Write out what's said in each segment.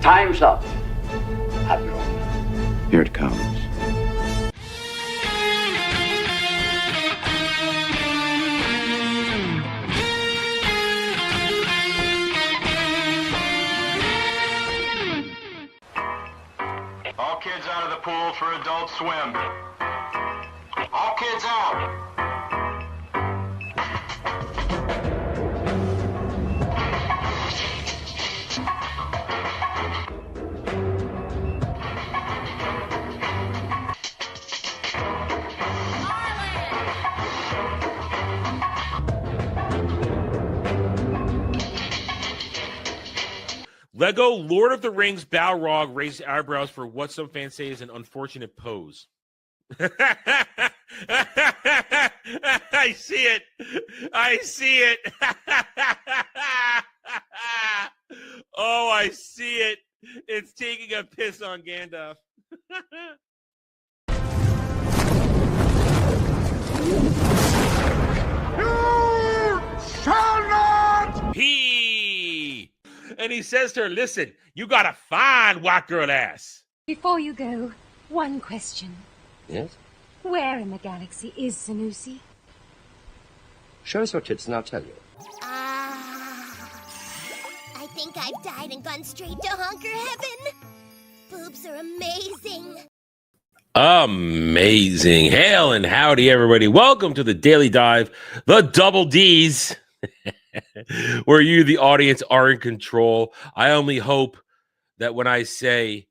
Time's up, Admiral. Here it comes. All kids out of the pool for Adult Swim. All kids out. Lego Lord of the Rings Balrog raised eyebrows for what some fans say is an unfortunate pose. I see it. I see it. Oh, I see it. It's taking a piss on Gandalf. You shall not! And he says to her, listen, you got a fine white girl ass. Before you go, one question. Yes? Where in the galaxy is Sanusi? Show us your tits and I'll tell you. I think I've died and gone straight to honker heaven. Boobs are amazing. Amazing. Hail and howdy, everybody. Welcome to the Daily Dive, the Double D's, where you, the audience, are in control. I only hope that when I say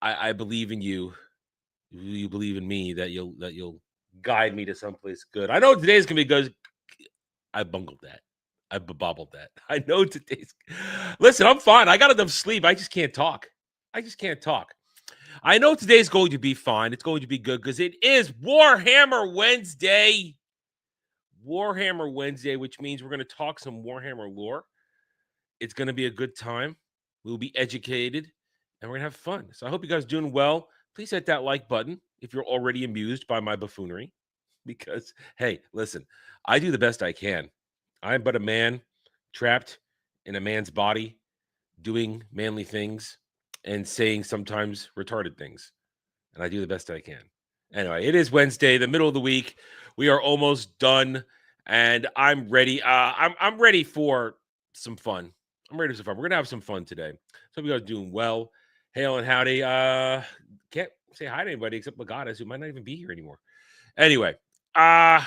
I believe in you, you believe in me, that you'll guide me to someplace good. I know today's gonna be good. I bungled that. I bobbled that. I know today's. Listen, I'm fine. I got enough sleep. I just can't talk. I know today's going to be fine. It's going to be good because it is Warhammer Wednesday. Warhammer Wednesday, which means we're going to talk some Warhammer lore. It's going to be a good time. We'll be educated and we're going to have fun. So I hope you guys are doing well. Please hit that like button if you're already amused by my buffoonery. Because, hey, listen, I do the best I can. I'm but a man trapped in a man's body, doing manly things and saying sometimes retarded things. And I do the best I can. Anyway, it is Wednesday, the middle of the week. We are almost done, and I'm ready. I'm ready for some fun. We're going to have some fun today. So you guys are doing well. Hail and howdy. Can't say hi to anybody except Legatus, who might not even be here anymore. Anyway, I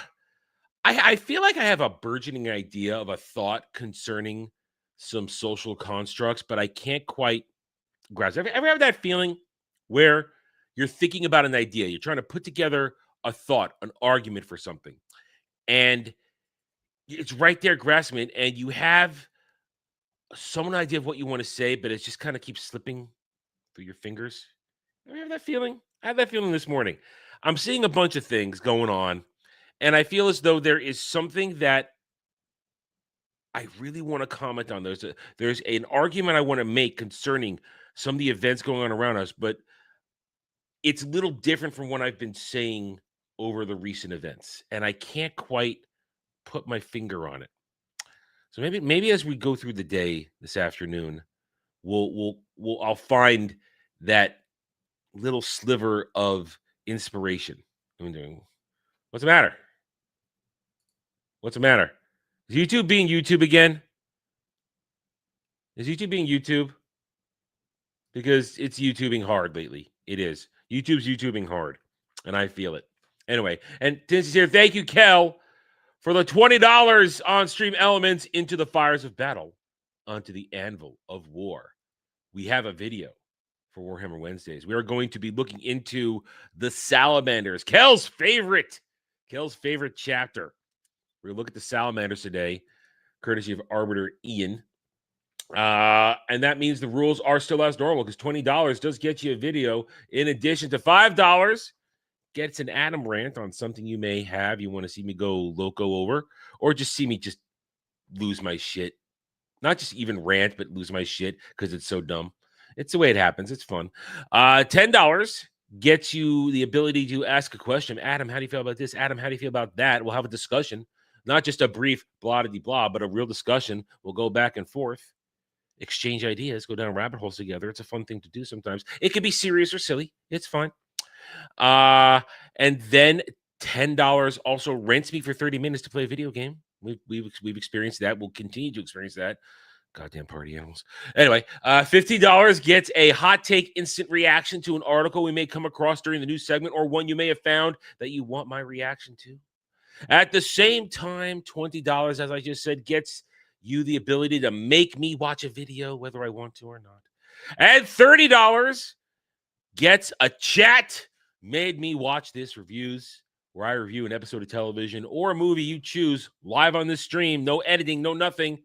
feel like I have a burgeoning idea of a thought concerning some social constructs, but I can't quite grasp. Ever have that feeling where you're thinking about an idea, you're trying to put together a thought, an argument for something, and it's right there grasping it, and you have some idea of what you want to say, but it just kind of keeps slipping through your fingers? Ever have that feeling? I had that feeling this morning. I'm seeing a bunch of things going on, and I feel as though there is something that I really want to comment on. There's an argument I want to make concerning some of the events going on around us, but it's a little different from what I've been saying over the recent events, and I can't quite put my finger on it. So maybe as we go through the day this afternoon, I'll find that little sliver of inspiration. What's the matter? What's the matter? Is YouTube being YouTube again? Is YouTube being YouTube? Because it's YouTubing hard lately. It is. YouTube's YouTubing hard, and I feel it. Anyway, and Tinsley's here. Thank you, Kel, for the $20 on Stream Elements into the fires of battle, onto the anvil of war. We have a video for Warhammer Wednesdays. We are going to be looking into the Salamanders, Kel's favorite chapter. We're going to look at the Salamanders today, courtesy of Arbiter Ian. And that means the rules are still as normal because $20 does get you a video. In addition to $5, gets an Adam rant on something you may have. You want to see me go loco over, or just see me just lose my shit. Not just even rant, but lose my shit because it's so dumb. It's the way it happens. It's fun. $10 gets you the ability to ask a question. Adam, how do you feel about this? Adam, how do you feel about that? We'll have a discussion. Not just a brief blah-de-blah, but a real discussion. We'll go back and forth. exchange ideas, go down rabbit holes together. It's a fun thing to do sometimes. It can be serious or silly. It's fun. And then $10 also rents me for 30 minutes to play a video game. We've experienced that. We'll continue to experience that. Goddamn party animals. Anyway, $50 gets a hot take instant reaction to an article we may come across during the news segment or one you may have found that you want my reaction to. At the same time, $20, as I just said, gets you the ability to make me watch a video whether I want to or not. And $30 gets a chat made me watch this reviews where I review an episode of television or a movie you choose live on this stream. No editing, no nothing.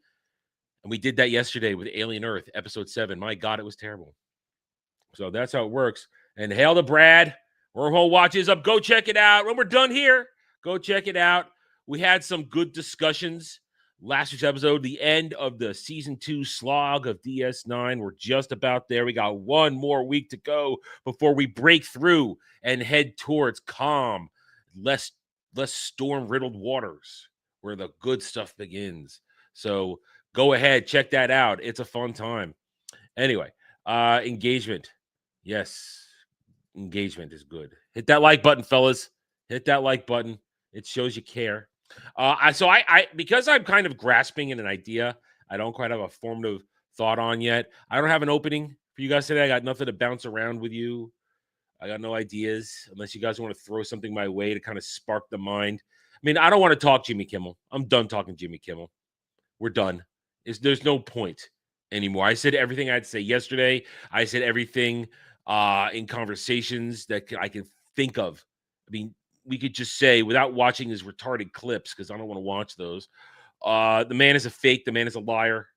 And we did that yesterday with Alien Earth, episode 7. My God, it was terrible. So that's how it works. And hail to Brad. Wormhole Watch is up. Go check it out. When we're done here, go check it out. We had some good discussions. Last week's episode, the end of the season 2 slog of DS9. We're just about there. We got one more week to go before we break through and head towards calm, less storm-riddled waters where the good stuff begins. So go ahead, check that out. It's a fun time. Anyway, engagement. Yes, engagement is good. Hit that like button, fellas. Hit that like button. It shows you care. So because I'm kind of grasping in an idea, I don't quite have a formative thought on yet. I don't have an opening for you guys today. I got nothing to bounce around with you. I got no ideas unless you guys want to throw something my way to kind of spark the mind. I mean, I don't want to talk Jimmy Kimmel. I'm done talking Jimmy Kimmel. We're done. There's no point anymore. I said everything I had to say yesterday. I said everything in conversations that I can think of. I mean, we could just say without watching his retarded clips, because I don't want to watch those. The man is a fake. The man is a liar.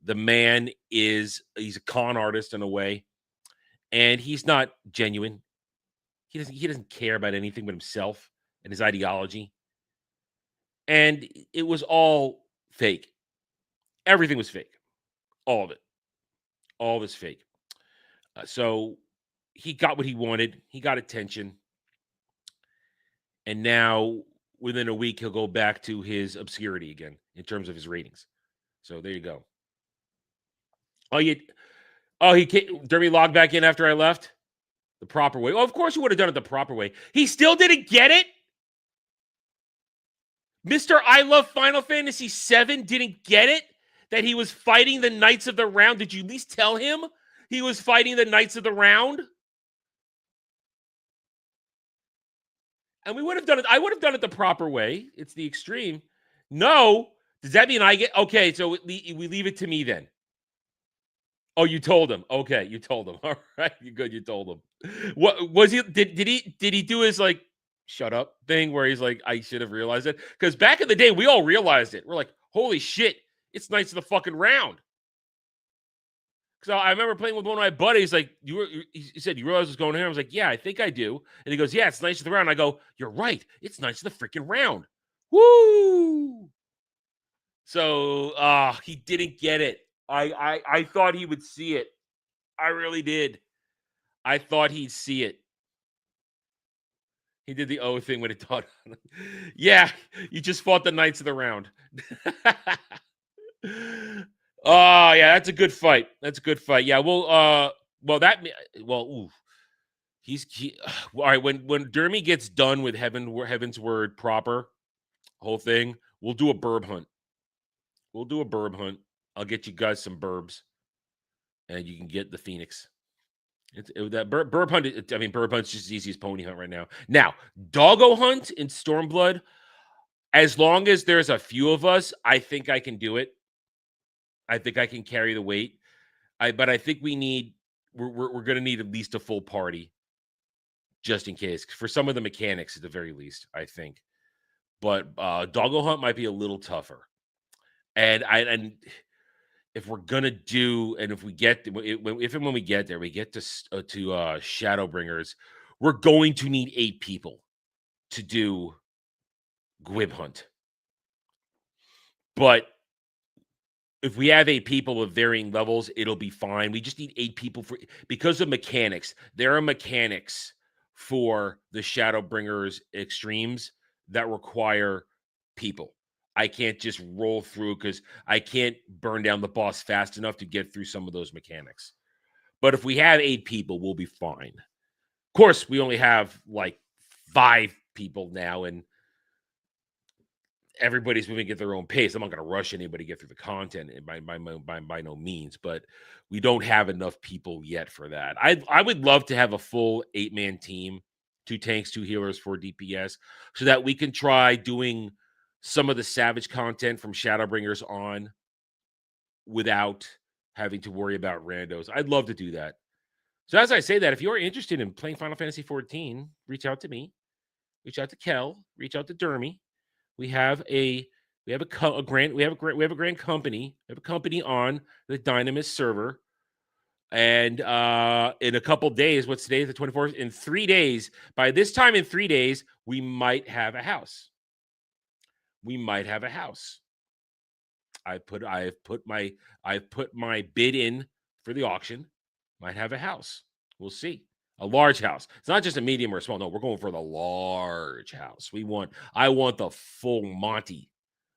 The man he's a con artist in a way. And he's not genuine. He doesn't care about anything but himself and his ideology. And it was all fake. Everything was fake. All of it. All of it's fake. So he got what he wanted. He got attention. And now, within a week, he'll go back to his obscurity again in terms of his ratings. So there you go. Derby logged back in after I left? The proper way. Oh, of course he would have done it the proper way. He still didn't get it? Mr. I Love Final Fantasy VII didn't get it? That he was fighting the Knights of the Round? Did you at least tell him he was fighting the Knights of the Round? And we would have done it. I would have done it the proper way. It's the extreme. No. Does that mean I get... Okay, so we leave it to me then. Oh, you told him. Okay, you told him. All right, you good. You told him. What was he? Did he do his like shut up thing where he's like, I should have realized it? Because back in the day, we all realized it. We're like, holy shit, it's Knights of the fucking Round. So I remember playing with one of my buddies. Like, he said, you realize what's going on here? I was like, yeah, I think I do. And he goes, yeah, it's Knights of the Round. I go, you're right. It's Knights of the freaking Round. Woo! So he didn't get it. I thought he would see it. I really did. I thought he'd see it. He did the O thing when it taught. Yeah, you just fought the Knights of the Round. Oh, yeah, that's a good fight. That's a good fight. Yeah, ooh. All right, when Dermy gets done with Heaven's Word proper, whole thing, we'll do a burb hunt. I'll get you guys some burbs, and you can get the Phoenix. That burb hunt. Burb hunt's just as easy as pony hunt right now. Now, doggo hunt in Stormblood. As long as there's a few of us, I think I can do it. I think I can carry the weight. But I think we're going to need at least a full party, just in case, for some of the mechanics at the very least. I think, but doggo hunt might be a little tougher. And if we're gonna do, and if we get, if and when we get there, we get to Shadowbringers, we're going to need 8 people to do Gwib hunt. But if we have 8 people of varying levels, it'll be fine. We just need 8 people because of mechanics. There are mechanics for the Shadowbringers extremes that require people. I can't just roll through because I can't burn down the boss fast enough to get through some of those mechanics. But if we have 8 people, we'll be fine. Of course, we only have like 5 people now, and everybody's moving at their own pace. I'm not going to rush anybody to get through the content by no means, but we don't have enough people yet for that. I would love to have a full 8-man team, 2 tanks, 2 healers, 4 DPS, so that we can try doing some of the Savage content from Shadowbringers on without having to worry about randos. I'd love to do that. So as I say that, if you're interested in playing Final Fantasy XIV, reach out to me, reach out to Kel, reach out to Dermy. We have a grand company. We have a company on the Dynamis server. And in a couple days, what's today, the 24th? In 3 days, by this time in 3 days, we might have a house. We might have a house. I've put my bid in for the auction. Might have a house. We'll see. A large house. It's not just a medium or a small. No, we're going for the large house. I want the full Monty.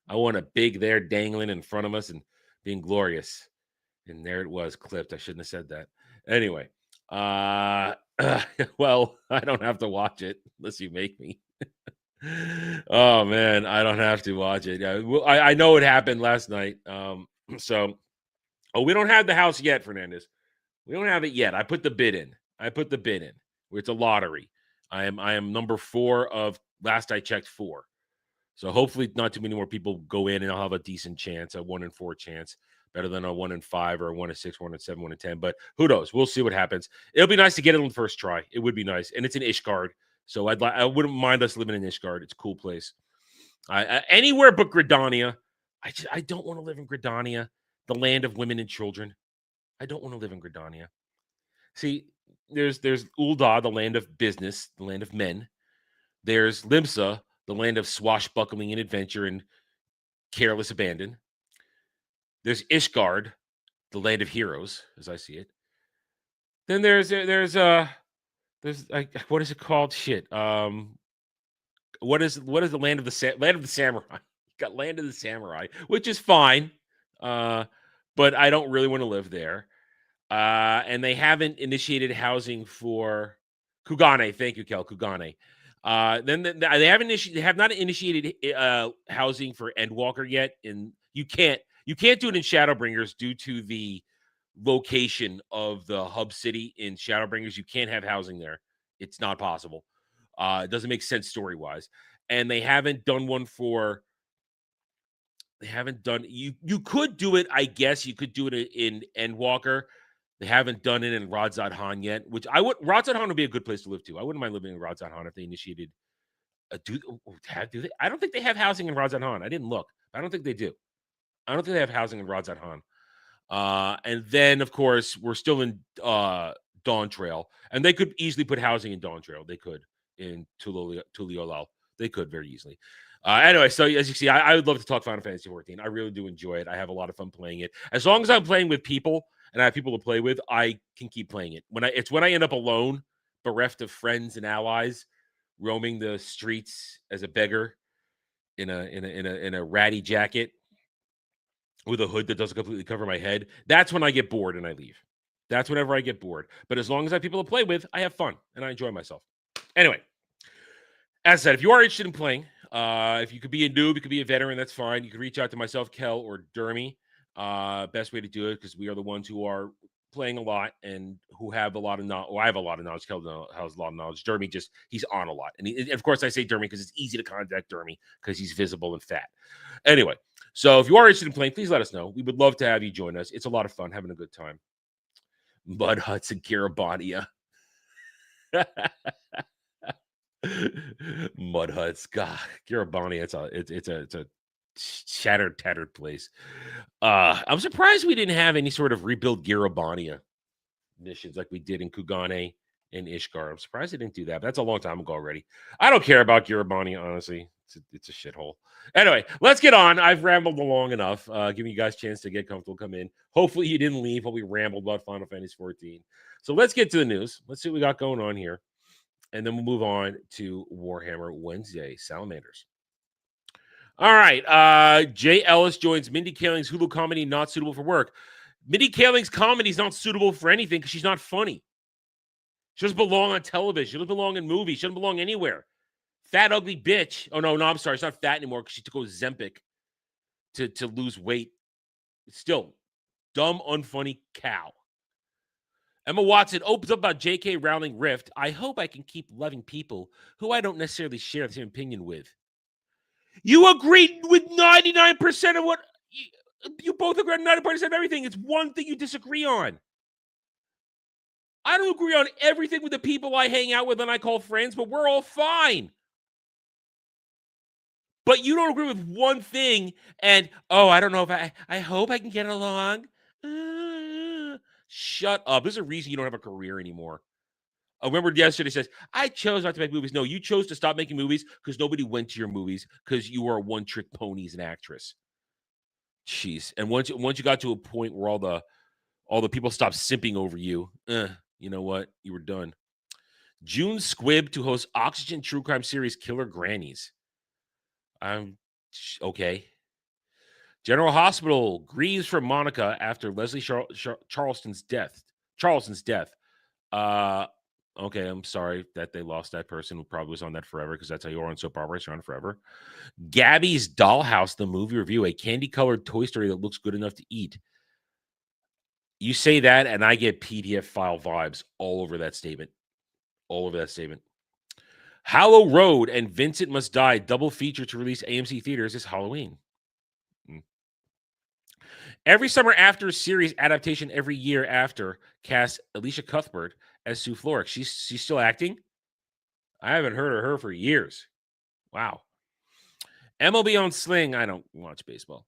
I want a big there dangling in front of us and being glorious. And there it was, clipped. I shouldn't have said that. Anyway, well, I don't have to watch it unless you make me. Oh man, I don't have to watch it. I know it happened last night. We don't have the house yet, Fernandez. We don't have it yet. I put the bid in. It's a lottery. I am number 4 of, last I checked, 4. So hopefully not too many more people go in, and I'll have a decent chance, a 1 in 4 chance, better than a 1 in 5 or a 1 in 6, 1 in 7, 1 in 10. But who knows? We'll see what happens. It'll be nice to get it on the first try. It would be nice, and it's in Ishgard, so I wouldn't mind us living in Ishgard. It's a cool place. Anywhere but Gridania. I don't want to live in Gridania, the land of women and children. I don't want to live in Gridania. See, there's Ul'dah, the land of business, the land of men. There's Limsa, the land of swashbuckling and adventure and careless abandon. There's Ishgard, the land of heroes, as I see it. Then there's what is it called? Shit. What is the land of the samurai? You got land of the samurai, which is fine. But I don't really want to live there. And they haven't initiated housing for Kugane. Thank you, Kel. Kugane. They have not initiated housing for Endwalker yet. And you can't do it in Shadowbringers due to the location of the hub city in Shadowbringers. You can't have housing there. It's not possible. It doesn't make sense story-wise. And they haven't done one for. They haven't done. You could do it. I guess you could do it in Endwalker. They haven't done it in Radzad Han yet, which Radzad Han would be a good place to live too. I wouldn't mind living in Radzad Han if they initiated. Do they? I don't think they have housing in Radzad Han. I didn't look. I don't think they do. I don't think they have housing in Radzad Han. And then, of course, we're still in Dawn Trail, and they could easily put housing in Dawn Trail. They could in Tuliolal. They could very easily. Anyway, so as you see, I would love to talk Final Fantasy XIV. I really do enjoy it. I have a lot of fun playing it. As long as I'm playing with people and I have people to play with, I can keep playing it. When I end up alone, bereft of friends and allies, roaming the streets as a beggar in a ratty jacket with a hood that doesn't completely cover my head. That's when I get bored and I leave. That's whenever I get bored. But as long as I have people to play with, I have fun and I enjoy myself. Anyway, as I said, if you are interested in playing, if you could be a noob, you could be a veteran, that's fine. You can reach out to myself, Kel, or Dermy. Best way to do it, because we are the ones who are playing a lot and who have a lot of knowledge. Well, I have a lot of knowledge. Kel has a lot of knowledge. Dermy he's on a lot. And of course, I say Dermy because it's easy to contact Dermy because he's visible and fat. Anyway, so if you are interested in playing, please let us know. We would love to have you join us. It's a lot of fun, having a good time. Mud Huts and Kiribania. Mud Huts, God, Kiribania. It's a shattered, tattered place. I'm surprised we didn't have any sort of rebuild Kiribania missions like we did in Kugane and Ishgard. I'm surprised they didn't do that. But that's a long time ago already. I don't care about Kiribania, honestly. It's a shithole. Anyway, let's get on. I've rambled long enough, giving you guys a chance to get comfortable, come in. Hopefully you didn't leave while we rambled about Final Fantasy XIV. So let's get to the news. Let's see what we got going on here. And then we'll move on to Warhammer Wednesday Salamanders. All right. Jay Ellis joins Mindy Kaling's Hulu comedy Not Suitable for Work. Mindy Kaling's comedy is not suitable for anything because she's not funny. She doesn't belong on television. She doesn't belong in movies. She doesn't belong anywhere. Fat, ugly bitch. Oh, no, I'm sorry. She's not fat anymore because she took Ozempic to lose weight. Still, dumb, unfunny cow. Emma Watson opens up about J.K. Rowling rift. I hope I can keep loving people who I don't necessarily share the same opinion with. You agreed with 99% of what... You both agree on 90% of everything. It's one thing you disagree on. I don't agree on everything with the people I hang out with and I call friends, but we're all fine. But you don't agree with one thing, and, I don't know if I hope I can get along. Shut up. There's a reason you don't have a career anymore. I remember yesterday says, I chose not to make movies. No, you chose to stop making movies because nobody went to your movies because you were a one-trick pony as an actress. Jeez. And once you got to a point where all the people stopped simping over you, you know what? You were done. June Squibb to host Oxygen True Crime series Killer Grannies. Okay. General Hospital grieves for Monica after Leslie Charleston's death. Okay, I'm sorry that they lost that person who probably was on that forever because that's how you are on soap operas. You're on forever. Gabby's Dollhouse, the movie review, a candy-colored Toy Story that looks good enough to eat. You say that, and I get PDF file vibes all over that statement. Hollow Road and Vincent Must Die double feature to release AMC theaters this Halloween. Every Summer After series adaptation every year after casts Alicia Cuthbert as Sue Florrick. She's still acting? I haven't heard of her for years. Wow. MLB on Sling. I don't watch baseball.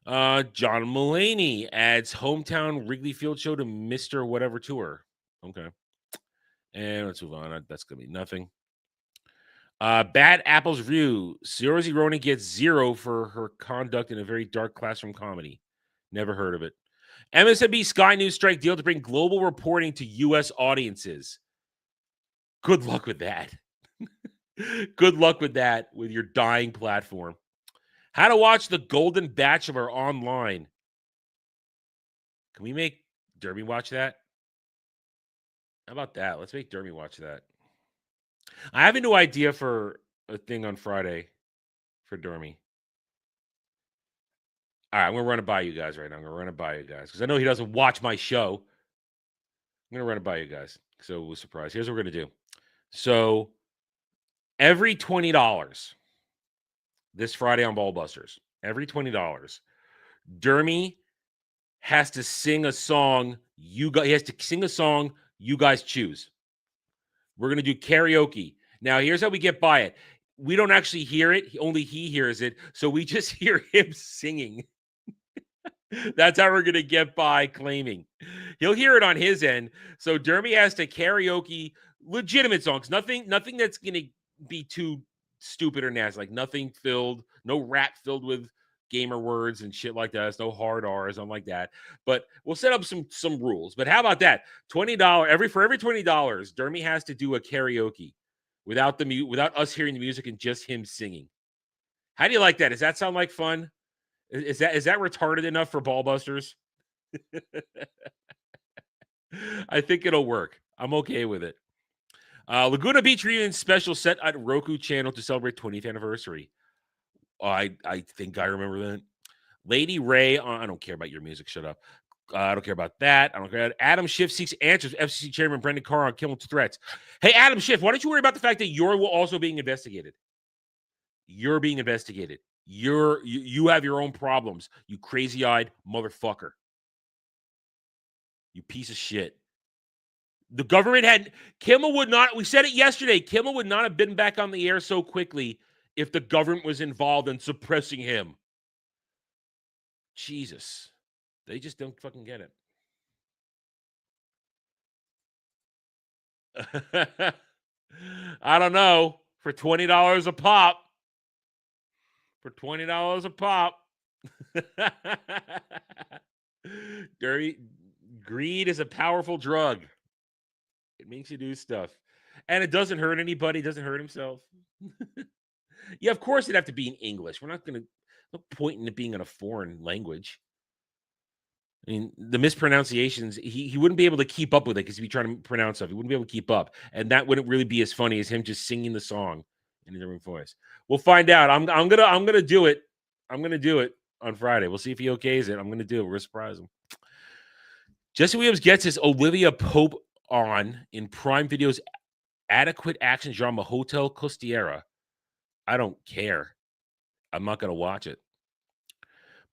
John Mulaney adds hometown Wrigley Field show to Mr. Whatever Tour. Okay. And let's move on. That's going to be nothing. Bad Apples Review. Saoirse Ronan gets 0 for her conduct in a very dark classroom comedy. Never heard of it. MSNBC Sky News strike deal to bring global reporting to U.S. audiences. Good luck with that. Good luck with that with your dying platform. How to watch The Golden Bachelor online. Can we make Derby watch that? How about that? Let's make Derby watch that. I have a new idea for a thing on Friday for Dermy. All right, I'm going to run it by you guys right now. Because I know he doesn't watch my show. I'm going to run it by you guys. So we'll surprise. Here's what we're going to do. So every $20 this Friday on Ballbusters, every $20, Dermy has to sing a song. He has to sing a song you guys choose. We're going to do karaoke. Now, here's how we get by it. We don't actually hear it. Only he hears it. So we just hear him singing. That's how we're going to get by claiming. He'll hear it on his end. So Dermy has to karaoke legitimate songs. Nothing that's going to be too stupid or nasty. Like nothing filled, no rap filled with gamer words and shit like that. There's no hard R's, something like that. But we'll set up some rules. But how about that? $20 for every $20, Dermy has to do a karaoke without us hearing the music and just him singing. How do you like that? Does that sound like fun? Is that retarded enough for Ballbusters? I think it'll work. I'm okay with it. Laguna Beach reunion special set at Roku channel to celebrate 20th anniversary. I think I remember that. Lady Ray, I don't care about your music. Shut up. I don't care about that. I don't care. Adam Schiff seeks answers. FCC Chairman Brendan Carr on killing threats. Hey, Adam Schiff, why don't you worry about the fact that you're also being investigated? You're being investigated. You have your own problems. You crazy-eyed motherfucker. You piece of shit. The government Kimmel would not, we said it yesterday, Kimmel would not have been back on the air so quickly if the government was involved in suppressing him. Jesus. They just don't fucking get it. I don't know. For $20 a pop. For $20 a pop. Greed is a powerful drug. It makes you do stuff. And it doesn't hurt anybody. It doesn't hurt himself. Yeah, of course it'd have to be in English. We're not going to... No point in it being in a foreign language. I mean, the mispronunciations, he wouldn't be able to keep up with it because he'd be trying to pronounce stuff. He wouldn't be able to keep up. And that wouldn't really be as funny as him just singing the song in a different voice. We'll find out. I'm gonna do it. I'm gonna do it on Friday. We'll see if he okays it. I'm gonna do it. We're gonna surprise him. Jesse Williams gets his Olivia Pope on in Prime Video's adequate action drama Hotel Costiera. I don't care. I'm not gonna watch it.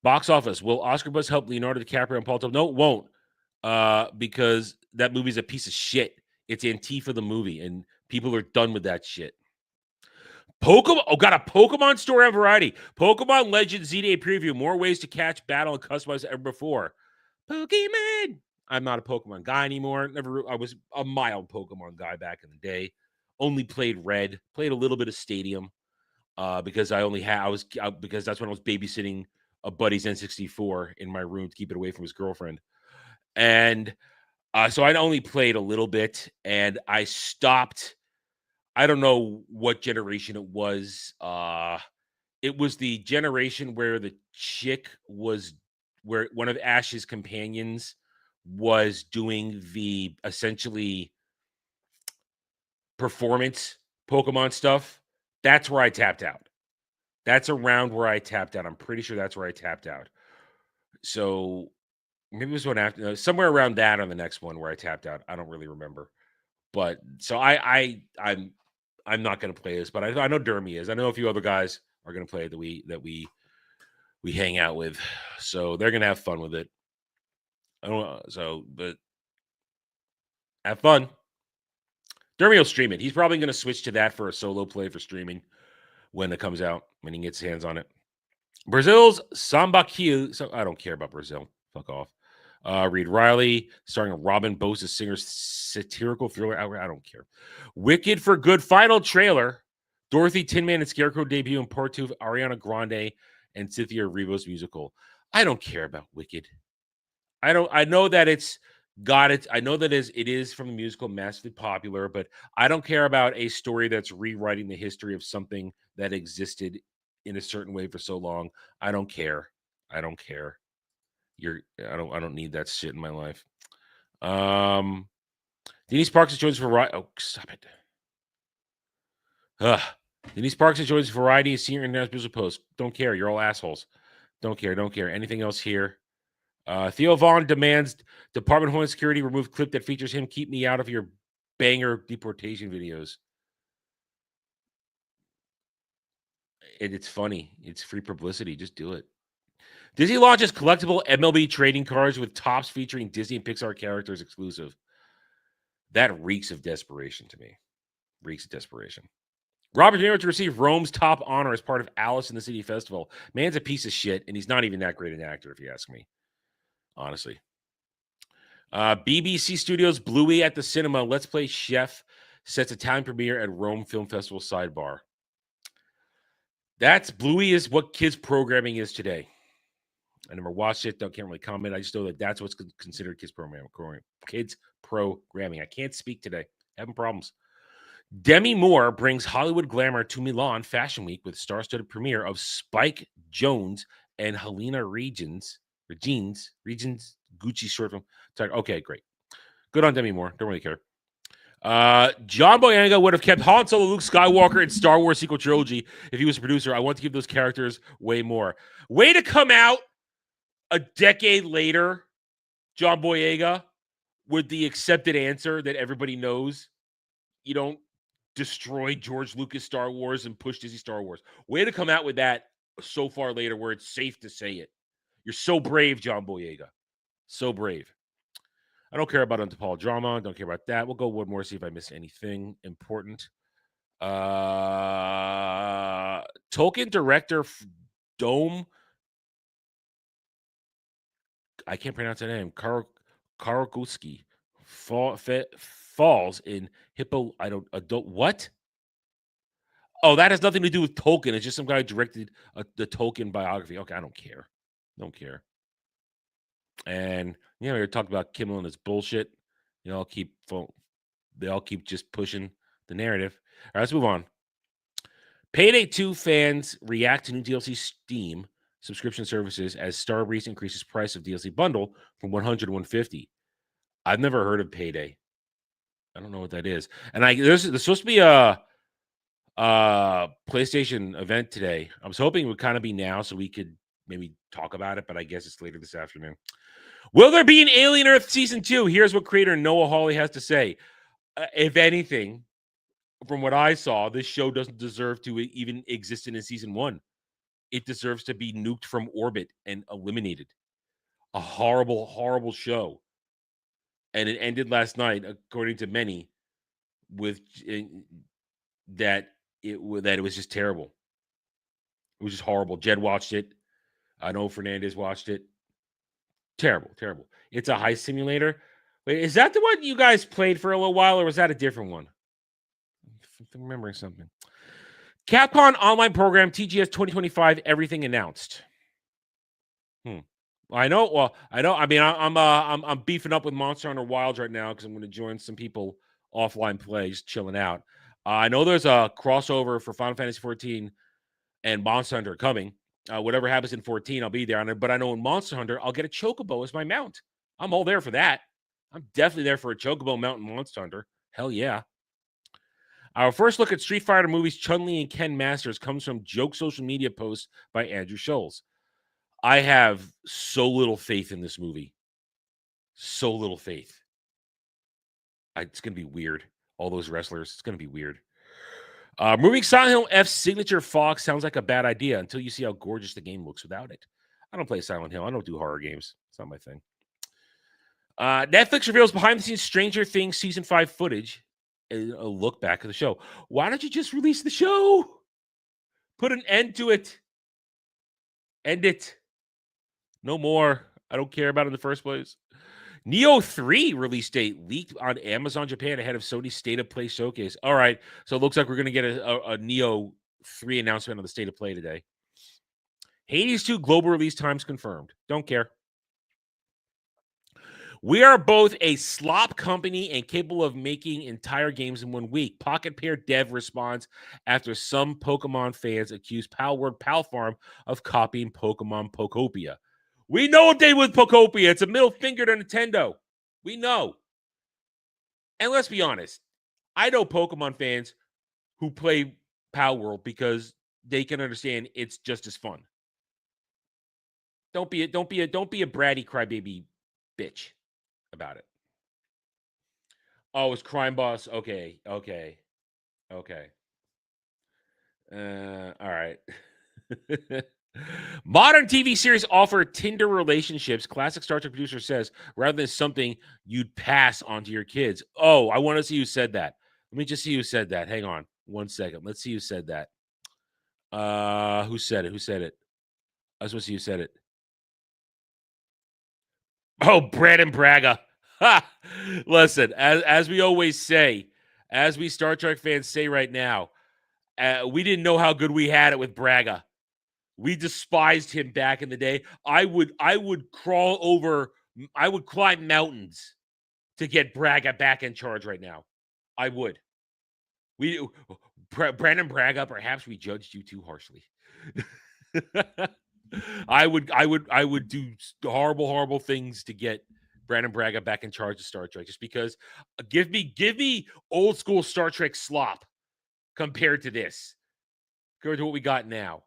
Box office. Will Oscar buzz help Leonardo DiCaprio and Paul Tobin? No, it won't. Because that movie's a piece of shit. It's Antifa the movie, and people are done with that shit. Pokemon. Oh, got a Pokemon story on Variety. Pokemon Legends Z-Day preview. More ways to catch, battle, and customize than ever before. Pokemon. I'm not a Pokemon guy anymore. I was a mild Pokemon guy back in the day. Only played Red. Played a little bit of Stadium. Because because that's when I was babysitting a buddy's N64 in my room to keep it away from his girlfriend. And so I only played a little bit, and I stopped. I don't know what generation it was. It was the generation where where one of Ash's companions was doing the essentially performance Pokemon stuff. That's where I tapped out. That's around where I tapped out. I'm pretty sure that's where I tapped out. So maybe it was one after, somewhere around that on the next one where I tapped out. I don't really remember. But so I'm not going to play this, but I know Dermy is. I know a few other guys are going to play it that we hang out with. So they're going to have fun with it. I don't know. So, but have fun. Dermy will stream it. He's probably going to switch to that for a solo play for streaming when it comes out, when he gets his hands on it. Brazil's Samba Q. So I don't care about Brazil. Fuck off. Reed Riley, starring Robin Bose's singer's satirical thriller. I don't care. Wicked for Good final trailer. Dorothy, Tin Man, and Scarecrow debut in part 2 of Ariana Grande and Cynthia Erivo's musical. I don't care about Wicked. I know that it's got it. I know that it is from the musical, massively popular, but I don't care about a story that's rewriting the history of something that existed in a certain way for so long. I don't care. I don't care. I don't need that shit in my life. Denise Parks joins Variety. Oh, stop it. Denise Parks joins Variety Senior International Post. Don't care. You're all assholes. Don't care. Don't care. Anything else here? Theo Vaughn demands Department of Homeland Security remove clip that features him. Keep me out of your banger deportation videos. It's funny. It's free publicity. Just do it. Disney launches collectible MLB trading cards with tops featuring Disney and Pixar characters exclusive. That reeks of desperation to me. Reeks of desperation. Robert De Niro to receive Rome's top honor as part of Alice in the City Festival. Man's a piece of shit, and he's not even that great an actor, if you ask me. Honestly. BBC Studios Bluey at the Cinema. Let's Play Chef sets Italian premiere at Rome Film Festival sidebar. That's Bluey is what kids programming is today. I never watched it. Can't really comment. I just know that that's what's considered kids programming. Kids programming. I can't speak today. Having problems. Demi Moore brings Hollywood glamour to Milan Fashion Week with star-studded premiere of Spike Jonze and Helena Regins Gucci short film. Okay, great. Good on Demi Moore. Don't really care. John Boyega would have kept Han Solo, Luke Skywalker in Star Wars sequel trilogy if he was a producer. I want to give those characters way more. Way to come out a decade later, John Boyega, with the accepted answer that everybody knows. You don't destroy George Lucas Star Wars and push Disney Star Wars. Way to come out with that so far later where it's safe to say it. You're so brave, John Boyega. So brave. I don't care about Untapal drama. Don't care about that. We'll go one more, see if I miss anything important. Tolkien director Dome. I can't pronounce that name. Karaguski falls in Hippo. Adult. What? Oh, that has nothing to do with Tolkien. It's just some guy who directed the Tolkien biography. Okay, I don't care. Don't care. And we were talking about Kimmel and his bullshit. They all keep just pushing the narrative. All right, let's move on. Payday 2 fans react to new DLC Steam subscription services as Starbreeze increases price of DLC bundle from 100 to 150. I've never heard of Payday. I don't know what that is. And there's supposed to be a PlayStation event today. I was hoping it would kind of be now so we could maybe talk about it, but I guess it's later this afternoon. Will there be an Alien Earth Season 2? Here's what creator Noah Hawley has to say. If anything, from what I saw, this show doesn't deserve to even exist in Season 1. It deserves to be nuked from orbit and eliminated. A horrible, horrible show. And it ended last night, according to many, with that it was just terrible. It was just horrible. Jed watched it. I know Fernandez watched it. Terrible, terrible. It's a heist simulator. Wait, is that the one you guys played for a little while, or was that a different one? I'm remembering something. Capcom online program TGS 2025. Everything announced. I know. Well, I know. I mean, I'm beefing up with Monster Hunter Wilds right now because I'm going to join some people offline play, just chilling out. I know there's a crossover for Final Fantasy 14 and Monster Hunter coming. Whatever happens in 14, I'll be there. But I know in Monster Hunter, I'll get a Chocobo as my mount. I'm all there for that. I'm definitely there for a Chocobo mount in Monster Hunter. Hell yeah. Our first look at Street Fighter movies Chun-Li and Ken Masters comes from joke social media posts by Andrew Scholes. I have so little faith in this movie. So little faith. It's going to be weird. All those wrestlers. It's going to be weird. Moving Silent Hill F's signature Fox sounds like a bad idea until you see how gorgeous the game looks without it. I don't play Silent Hill. I don't do horror games. It's not my thing. Netflix reveals behind-the-scenes Stranger Things Season 5 footage. A look back at the show. Why don't you just release the show? Put an end to it. End it. No more. I don't care about it in the first place. Neo 3 release date leaked on Amazon Japan ahead of Sony's State of Play showcase. All right. So it looks like we're going to get a Neo 3 announcement on the State of Play today. Hades 2 global release times confirmed. Don't care. We are both a slop company and capable of making entire games in 1 week. Pocket Pair Dev responds after some Pokemon fans accuse Palworld Pal Farm of copying Pokemon Pokopia. We know what they did with Pokopia. It's a middle finger to Nintendo. We know. And let's be honest. I know Pokemon fans who play Palworld because they can understand it's just as fun. Don't be a bratty crybaby bitch about it. Oh, it's Crime Boss. Okay. All right. Modern TV series offer Tinder relationships. Classic Star Trek producer says, rather than something you'd pass on to your kids. Oh, I want to see who said that. Let me just see who said that. Hang on 1 second. Let's see who said that. Who said it? I just want to see who said it. Oh, Brandon Braga. Ha! Listen, as we always say, as we Star Trek fans say right now, we didn't know how good we had it with Braga. We despised him back in the day. I would climb mountains to get Braga back in charge right now. I would. Brandon Braga, perhaps we judged you too harshly. I would do horrible things to get Brandon Braga back in charge of Star Trek, just because give me old school Star Trek slop compared to this, compared to what we got now.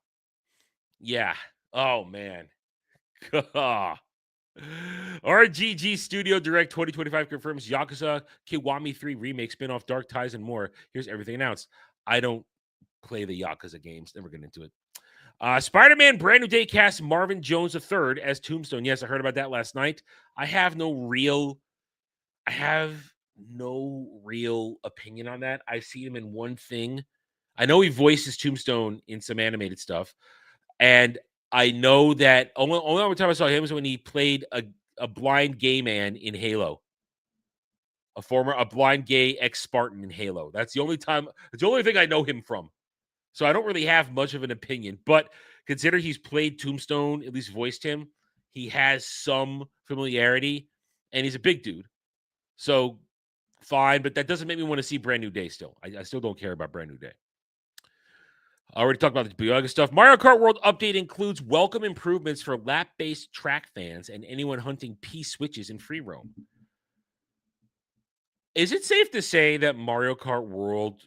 Yeah. Oh man. RGG Studio Direct 2025 confirms Yakuza Kiwami 3 remake, spin-off, Dark Ties, and more. Here's everything announced. I don't play the Yakuza games. Never get into it. Spider-Man Brand New Day casts Marvin Jones III as Tombstone. Yes, I heard about that last night. I have no real opinion on that. I've seen him in one thing. I know he voices Tombstone in some animated stuff. And I know that only time I saw him was when he played a blind gay man in Halo. A blind gay ex-Spartan in Halo. That's the only thing I know him from. So I don't really have much of an opinion, but consider he's played Tombstone, at least voiced him, he has some familiarity, and he's a big dude. So fine, but that doesn't make me want to see Brand New Day still. I still don't care about Brand New Day. I already talked about the Bioga stuff. Mario Kart World update includes welcome improvements for lap-based track fans and anyone hunting P-switches in free roam. Is it safe to say that Mario Kart World,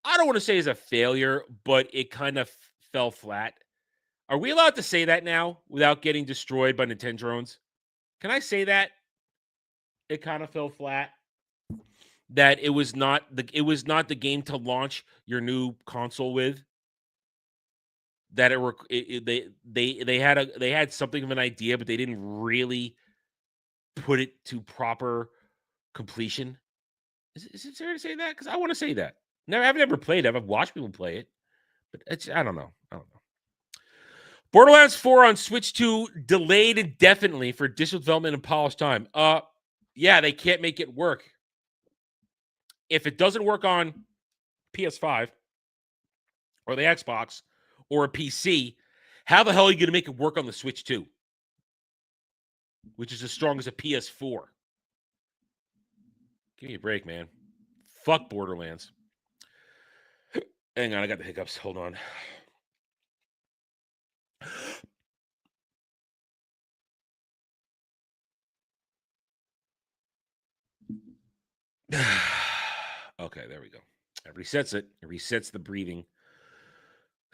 I don't want to say is a failure, but it kind of fell flat? Are we allowed to say that now without getting destroyed by Nintendo drones? Can I say that? It kind of fell flat. That it was not the game to launch your new console with. That they had something of an idea, but they didn't really put it to proper completion. Is it fair to say that? Because I want to say that. I've never played it. I've watched people play it, but I don't know. Borderlands 4 on Switch 2 delayed indefinitely for additional development and polish time. Yeah, they can't make it work. If it doesn't work on PS5 or the Xbox or a PC, how the hell are you going to make it work on the Switch 2? Which is as strong as a PS4. Give me a break, man. Fuck Borderlands. Hang on, I got the hiccups. Hold on. Okay, there we go. It resets it. It resets the breathing.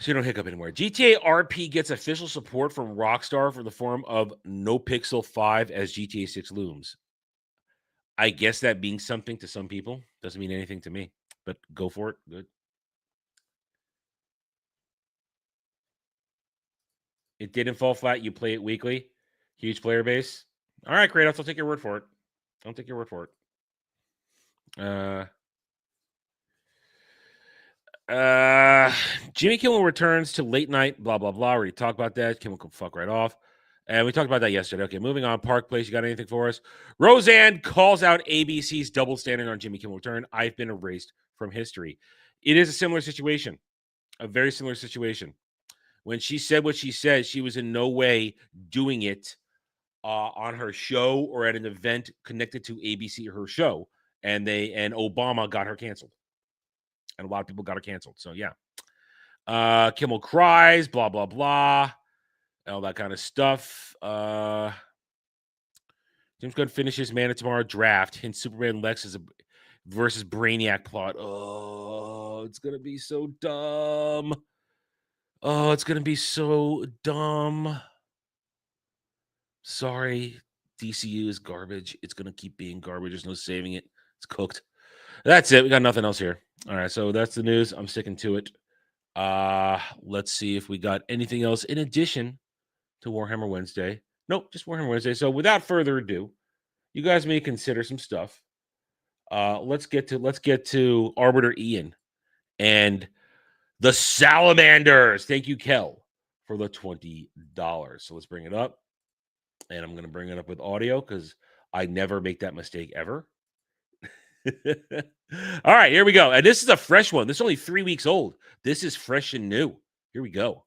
So you don't hiccup anymore. GTA RP gets official support from Rockstar for the form of No Pixel 5 as GTA 6 looms. I guess that means something to some people. Doesn't mean anything to me, but go for it. Good. It didn't fall flat. You play it weekly. Huge player base. All right, Kratos. I'll take your word for it. I'll take your word for it. Jimmy Kimmel returns to late night, blah, blah, blah. We already talked about that. Kimmel can fuck right off. And we talked about that yesterday. Okay, moving on. Park Place, you got anything for us? Roseanne calls out ABC's double standard on Jimmy Kimmel return. I've been erased from history. It is a similar situation. A very similar situation. When she said what she said, she was in no way doing it on her show or at an event connected to ABC or her show. And Obama got her canceled. And a lot of people got her canceled. So, yeah. Kimmel cries, blah, blah, blah. All that kind of stuff. James Gunn finishes Man of Tomorrow draft. Hints Superman Lex versus Brainiac plot. Oh, it's going to be so dumb. Oh, it's going to be so dumb. Sorry. DCU is garbage. It's going to keep being garbage. There's no saving it. It's cooked. That's it. We got nothing else here. All right, so that's the news. I'm sticking to it. Let's see if we got anything else in addition to Warhammer Wednesday. Nope, just Warhammer Wednesday. So without further ado, you guys may consider some stuff. Let's get to Arbiter Ian and the Salamanders. Thank you, Kel, for the $20. So let's bring it up. And I'm going to bring it up with audio because I never make that mistake ever. All right, here we go. And this is a fresh one. This is only 3 weeks old. This is fresh and new. Here we go.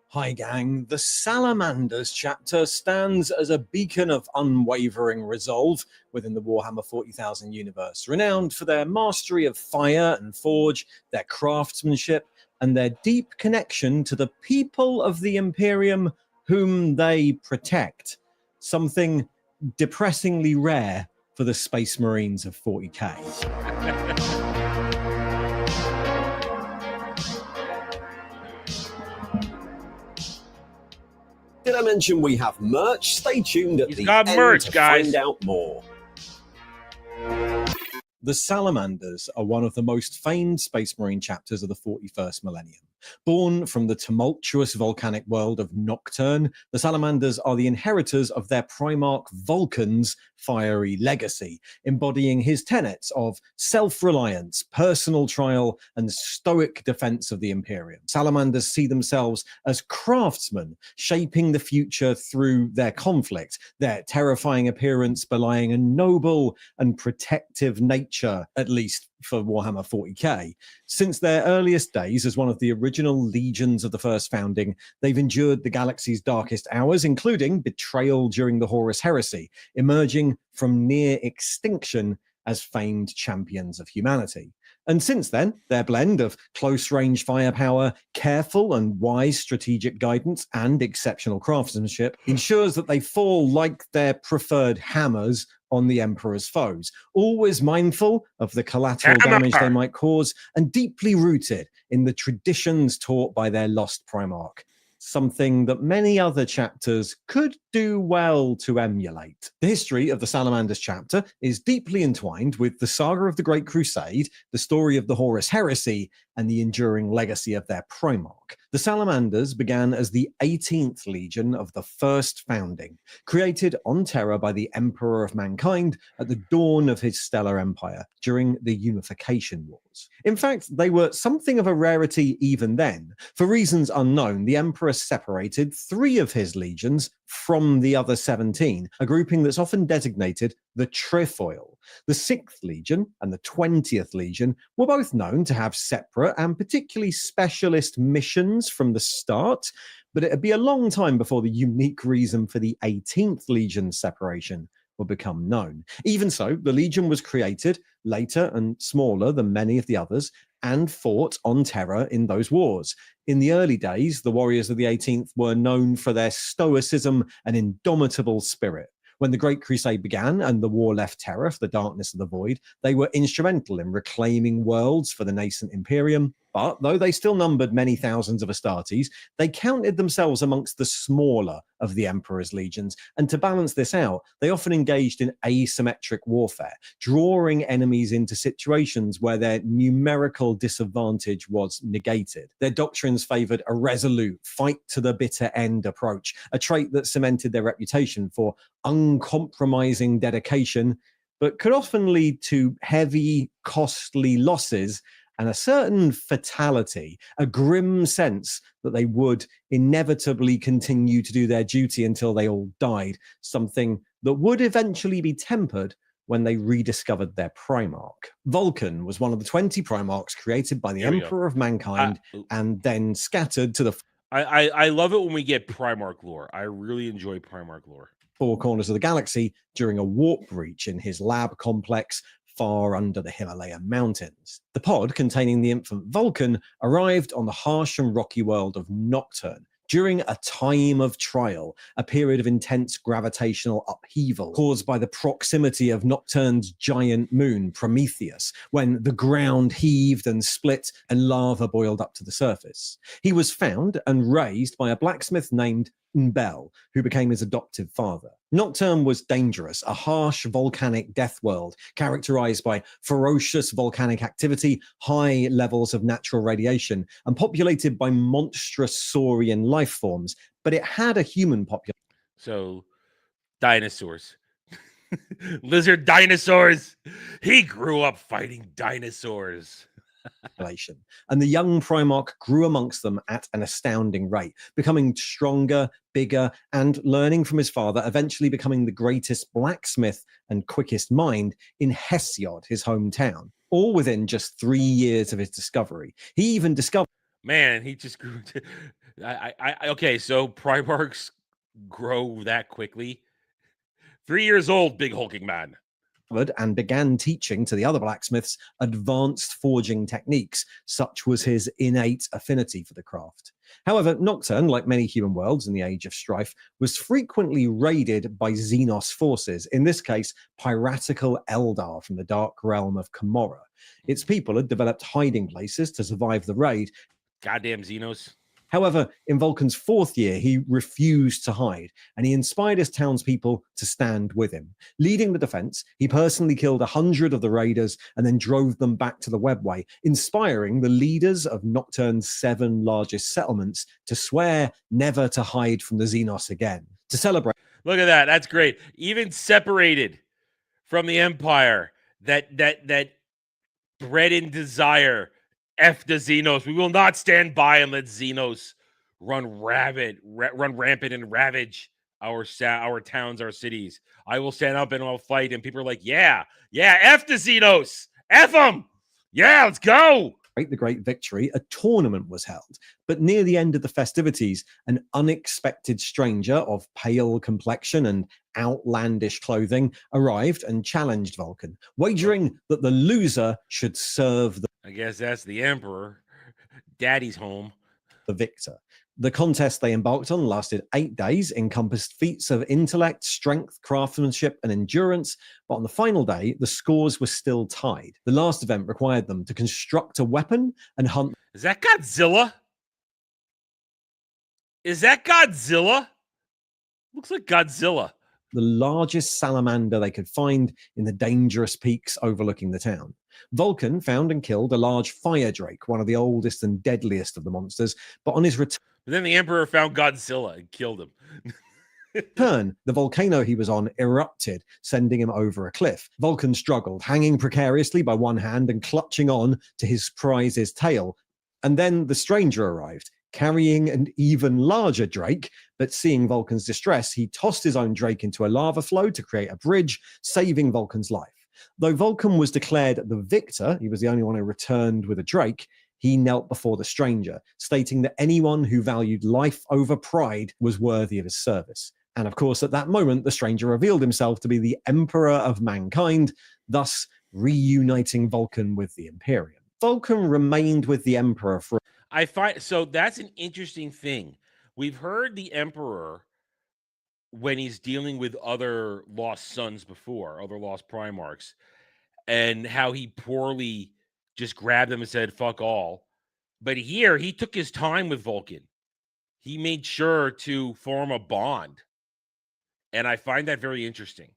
Hi, gang. The Salamanders chapter stands as a beacon of unwavering resolve within the Warhammer 40,000 universe, renowned for their mastery of fire and forge, their craftsmanship, and their deep connection to the people of the Imperium whom they protect. Something depressingly rare for the Space Marines of 40K. Did I mention we have merch? Stay tuned at He's the got end merch, to guys. find out more. The Salamanders are one of the most famed Space Marine chapters of the 41st millennium. Born from the tumultuous volcanic world of Nocturne, the Salamanders are the inheritors of their Primarch Vulcan's fiery legacy, embodying his tenets of self-reliance, personal trial, and stoic defense of the Imperium. Salamanders see themselves as craftsmen, shaping the future through their conflict, their terrifying appearance belying a noble and protective nature, at least for Warhammer 40k. Since their earliest days as one of the original legions of the first founding, they've endured the galaxy's darkest hours, including betrayal during the Horus Heresy, emerging from near extinction as famed champions of humanity. And since then, their blend of close-range firepower, careful and wise strategic guidance, and exceptional craftsmanship ensures that they fall like their preferred hammers on the Emperor's foes, always mindful of the collateral damage they might cause and deeply rooted in the traditions taught by their lost Primarch. Something that many other chapters could do well to emulate. The history of the Salamanders chapter is deeply entwined with the saga of the Great Crusade, the story of the Horus Heresy, and the enduring legacy of their Primarch. The Salamanders began as the 18th Legion of the First Founding, created on Terra by the Emperor of Mankind at the dawn of his stellar empire during the Unification Wars. In fact, they were something of a rarity even then. For reasons unknown, the Emperor separated 3 of his legions from the other 17, a grouping that's often designated the Trefoil. The 6th Legion and the 20th Legion were both known to have separate and particularly specialist missions from the start, but it'd be a long time before the unique reason for the 18th Legion's separation would become known. Even so, the Legion was created later and smaller than many of the others, and fought on Terra in those wars. In the early days, the warriors of the 18th were known for their stoicism and indomitable spirit. When the Great Crusade began and the war left Terra for the darkness of the void, they were instrumental in reclaiming worlds for the nascent Imperium. But though they still numbered many thousands of Astartes, they counted themselves amongst the smaller of the Emperor's legions, and to balance this out, they often engaged in asymmetric warfare, drawing enemies into situations where their numerical disadvantage was negated. Their doctrines favoured a resolute, fight-to-the-bitter-end approach, a trait that cemented their reputation for uncompromising dedication, but could often lead to heavy, costly losses and a certain fatality, a grim sense that they would inevitably continue to do their duty until they all died, something that would eventually be tempered when they rediscovered their Primarch. Vulcan was one of the 20 Primarchs created by the Emperor of Mankind and then scattered to the I love it when we get Primarch lore. I really enjoy Primarch lore. 4 corners of the galaxy during a warp breach in his lab complex far under the Himalayan mountains. The pod containing the infant Vulcan arrived on the harsh and rocky world of Nocturne during a time of trial, a period of intense gravitational upheaval caused by the proximity of Nocturne's giant moon, Prometheus, when the ground heaved and split and lava boiled up to the surface. He was found and raised by a blacksmith named Bell, who became his adoptive father. Nocturne was dangerous, a harsh volcanic death world characterized by ferocious volcanic activity, high levels of natural radiation, and populated by monstrous saurian life forms. But it had a human population. So, dinosaurs. Lizard dinosaurs. He grew up fighting dinosaurs. And the young Primarch grew amongst them at an astounding rate, becoming stronger, bigger, and learning from his father, eventually becoming the greatest blacksmith and quickest mind in Hesiod, his hometown, all within just 3 years of his discovery. He even discovered... Man, he just grew to... Okay, so Primarchs grow that quickly? 3 years old, big hulking man. And began teaching to the other blacksmiths advanced forging techniques. Such was his innate affinity for the craft. However, Nocturne, like many human worlds in the Age of Strife, was frequently raided by Xenos forces, in this case, piratical Eldar from the dark realm of Camorra. Its people had developed hiding places to survive the raid. Goddamn Xenos. However, in Vulcan's 4th year, he refused to hide, and he inspired his townspeople to stand with him. Leading the defense, he personally killed 100 of the raiders and then drove them back to the webway, inspiring the leaders of Nocturne's 7 largest settlements to swear never to hide from the Xenos again. To celebrate... Look at that. That's great. Even separated from the Empire, that bred in desire... F the Xenos. We will not stand by and let Xenos run rampant and ravage our towns, our cities. I will stand up and I'll fight. And people are like, yeah, F the Xenos. F them. Yeah, let's go. The great victory, a tournament was held. But near the end of the festivities, an unexpected stranger of pale complexion and outlandish clothing arrived and challenged Vulcan, wagering that the loser should serve the... I guess that's the Emperor. Daddy's home. The victor. The contest they embarked on lasted 8 days, encompassed feats of intellect, strength, craftsmanship, and endurance, but on the final day, the scores were still tied. The last event required them to construct a weapon and hunt. Is that Godzilla? Is that Godzilla? Looks like Godzilla. The largest salamander they could find in the dangerous peaks overlooking the town. Vulcan found and killed a large fire drake, one of the oldest and deadliest of the monsters, but on his return, But then the Emperor found Godzilla and killed him. the volcano he was on erupted, sending him over a cliff. Vulcan struggled, hanging precariously by one hand and clutching on to his prize's tail. And then the stranger arrived, carrying an even larger drake, but seeing Vulcan's distress, he tossed his own drake into a lava flow to create a bridge, saving Vulcan's life. Though Vulcan was declared the victor, he was the only one who returned with a drake, he knelt before the stranger, stating that anyone who valued life over pride was worthy of his service. And of course, at that moment, the stranger revealed himself to be the Emperor of mankind, thus reuniting Vulcan with the Imperium. Vulcan remained with the Emperor for... I find so that's an interesting thing. We've heard the Emperor when he's dealing with other lost sons before, other lost Primarchs, and how he poorly just grabbed them and said, fuck all. But here, he took his time with Vulcan. He made sure to form a bond. And I find that very interesting.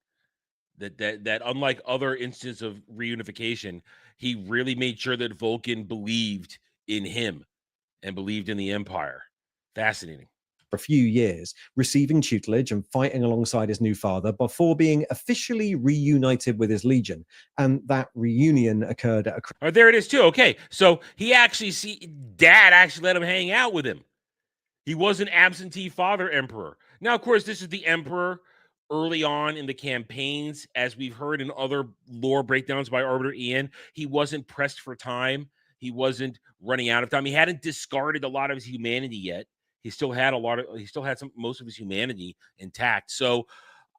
That unlike other instances of reunification, he really made sure that Vulcan believed in him and believed in the Empire. Fascinating. For a few years, receiving tutelage and fighting alongside his new father before being officially reunited with his legion. And that reunion occurred at a... Oh, there it is too. Okay, so he actually Dad actually let him hang out with him. He was an absentee father emperor. Now, of course, this is the Emperor early on in the campaigns, as we've heard in other lore breakdowns by Arbiter Ian. He wasn't pressed for time. He wasn't running out of time. He hadn't discarded a lot of his humanity yet. He still had most of his humanity intact. So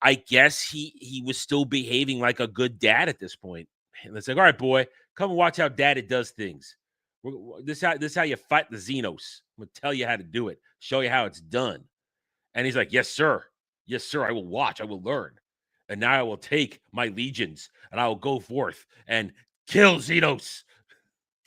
I guess he was still behaving like a good dad at this point. And it's like, all right, boy, come and watch how Daddy does things. This is how you fight the Xenos. I'm going to tell you how to do it. Show you how it's done. And he's like, yes, sir. Yes, sir. I will watch. I will learn. And now I will take my legions and I will go forth and kill Xenos.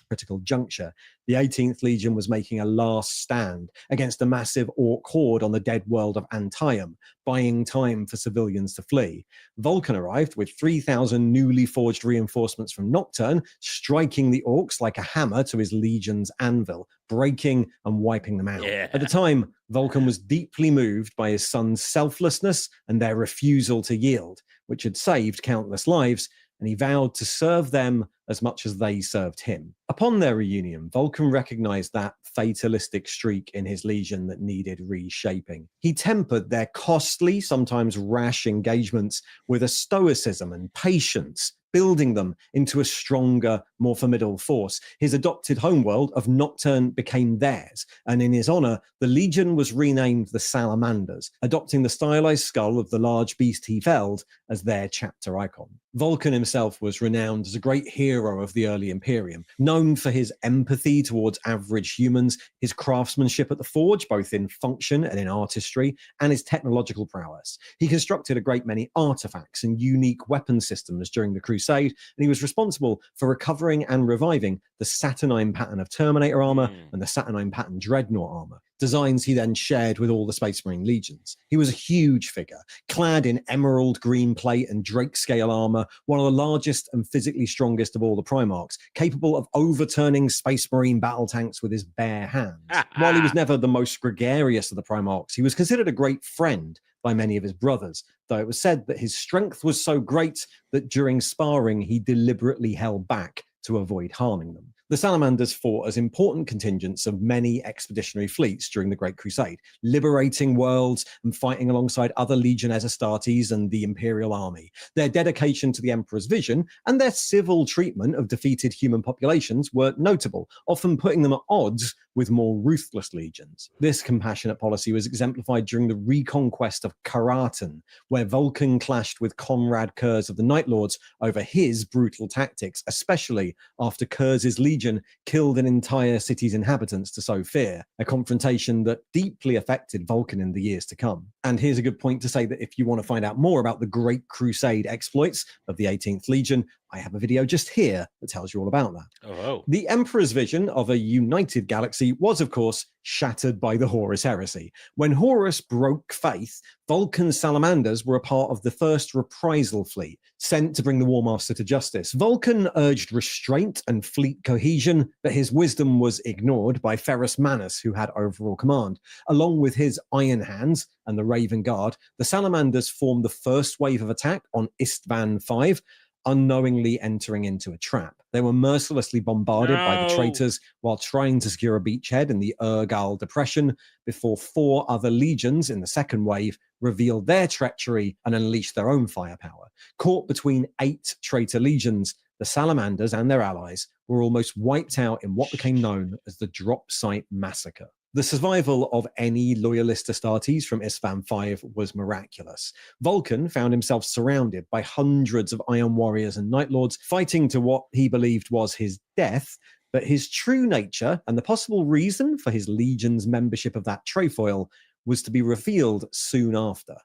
Critical juncture, the 18th Legion was making a last stand against a massive orc horde on the dead world of Antium, buying time for civilians to flee. Vulcan arrived with 3,000 newly forged reinforcements from Nocturne, striking the orcs like a hammer to his legion's anvil, breaking and wiping them out. Yeah. At the time, Vulcan was deeply moved by his son's selflessness and their refusal to yield, which had saved countless lives, and he vowed to serve them as much as they served him. Upon their reunion, Vulcan recognized that fatalistic streak in his legion that needed reshaping. He tempered their costly, sometimes rash engagements with a stoicism and patience, building them into a stronger, more formidable force. His adopted homeworld of Nocturne became theirs, and in his honor, the Legion was renamed the Salamanders, adopting the stylized skull of the large beast he felled as their chapter icon. Vulcan himself was renowned as a great hero of the early Imperium, known for his empathy towards average humans, his craftsmanship at the forge, both in function and in artistry, and his technological prowess. He constructed a great many artifacts and unique weapon systems during the Crusade, and he was responsible for recovering and reviving the Saturnine pattern of Terminator armor and the Saturnine pattern Dreadnought armor, designs he then shared with all the Space Marine legions. He was a huge figure, clad in emerald green plate and Drake scale armor, one of the largest and physically strongest of all the Primarchs, capable of overturning Space Marine battle tanks with his bare hands. While he was never the most gregarious of the Primarchs, he was considered a great friend by many of his brothers, though it was said that his strength was so great that during sparring he deliberately held back to avoid harming them. The Salamanders fought as important contingents of many expeditionary fleets during the Great Crusade, liberating worlds and fighting alongside other Legiones Astartes and the Imperial Army. Their dedication to the Emperor's vision and their civil treatment of defeated human populations were notable, often putting them at odds with more ruthless legions. This compassionate policy was exemplified during the reconquest of Karaten, where Vulcan clashed with Conrad Kurz of the Night Lords over his brutal tactics, especially after Kurz's legion killed an entire city's inhabitants to sow fear, a confrontation that deeply affected Vulcan in the years to come. And here's a good point to say that if you want to find out more about the Great Crusade exploits of the 18th Legion, I have a video just here that tells you all about that. Oh. The Emperor's vision of a united galaxy was, of course, shattered by the Horus heresy. When Horus broke faith, Vulcan salamanders were a part of the first reprisal fleet, sent to bring the War Master to justice. Vulcan urged restraint and fleet cohesion, but his wisdom was ignored by Ferrus Manus, who had overall command. Along with his Iron Hands and the Raven Guard, the salamanders formed the first wave of attack on Istvan V, unknowingly entering into a trap. They were mercilessly bombarded by the traitors while trying to secure a beachhead in the Urgal Depression before 4 other legions in the second wave revealed their treachery and unleashed their own firepower. Caught between 8 traitor legions, the Salamanders and their allies were almost wiped out in what became known as the Drop Site Massacre. The survival of any loyalist Astartes from Istvan V was miraculous. Vulcan found himself surrounded by hundreds of Iron Warriors and Night Lords fighting to what he believed was his death, but his true nature and the possible reason for his legion's membership of that trefoil was to be revealed soon after.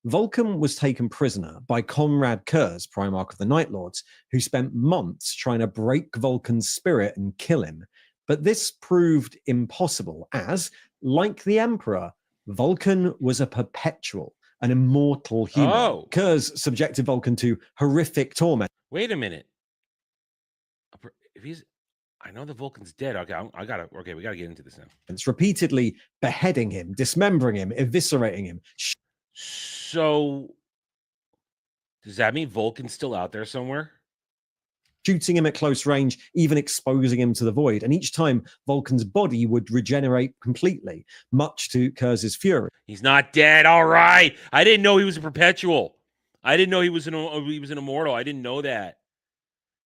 Vulcan was taken prisoner by Conrad Kurz, Primarch of the Night Lords, who spent months trying to break Vulcan's spirit and kill him. But this proved impossible as, like the Emperor, Vulcan was a perpetual, an immortal human. Oh. Kurz subjected Vulcan to horrific torment. Wait a minute. If he's, I know the Vulcan's dead. Okay, we gotta get into this now. It's repeatedly beheading him, dismembering him, eviscerating him. So, does that mean Vulcan's still out there somewhere? Shooting him at close range, even exposing him to the void. And each time, Vulcan's body would regenerate completely, much to Kurz's fury. He's not dead. All right. I didn't know he was a perpetual. I didn't know he was an immortal. I didn't know that.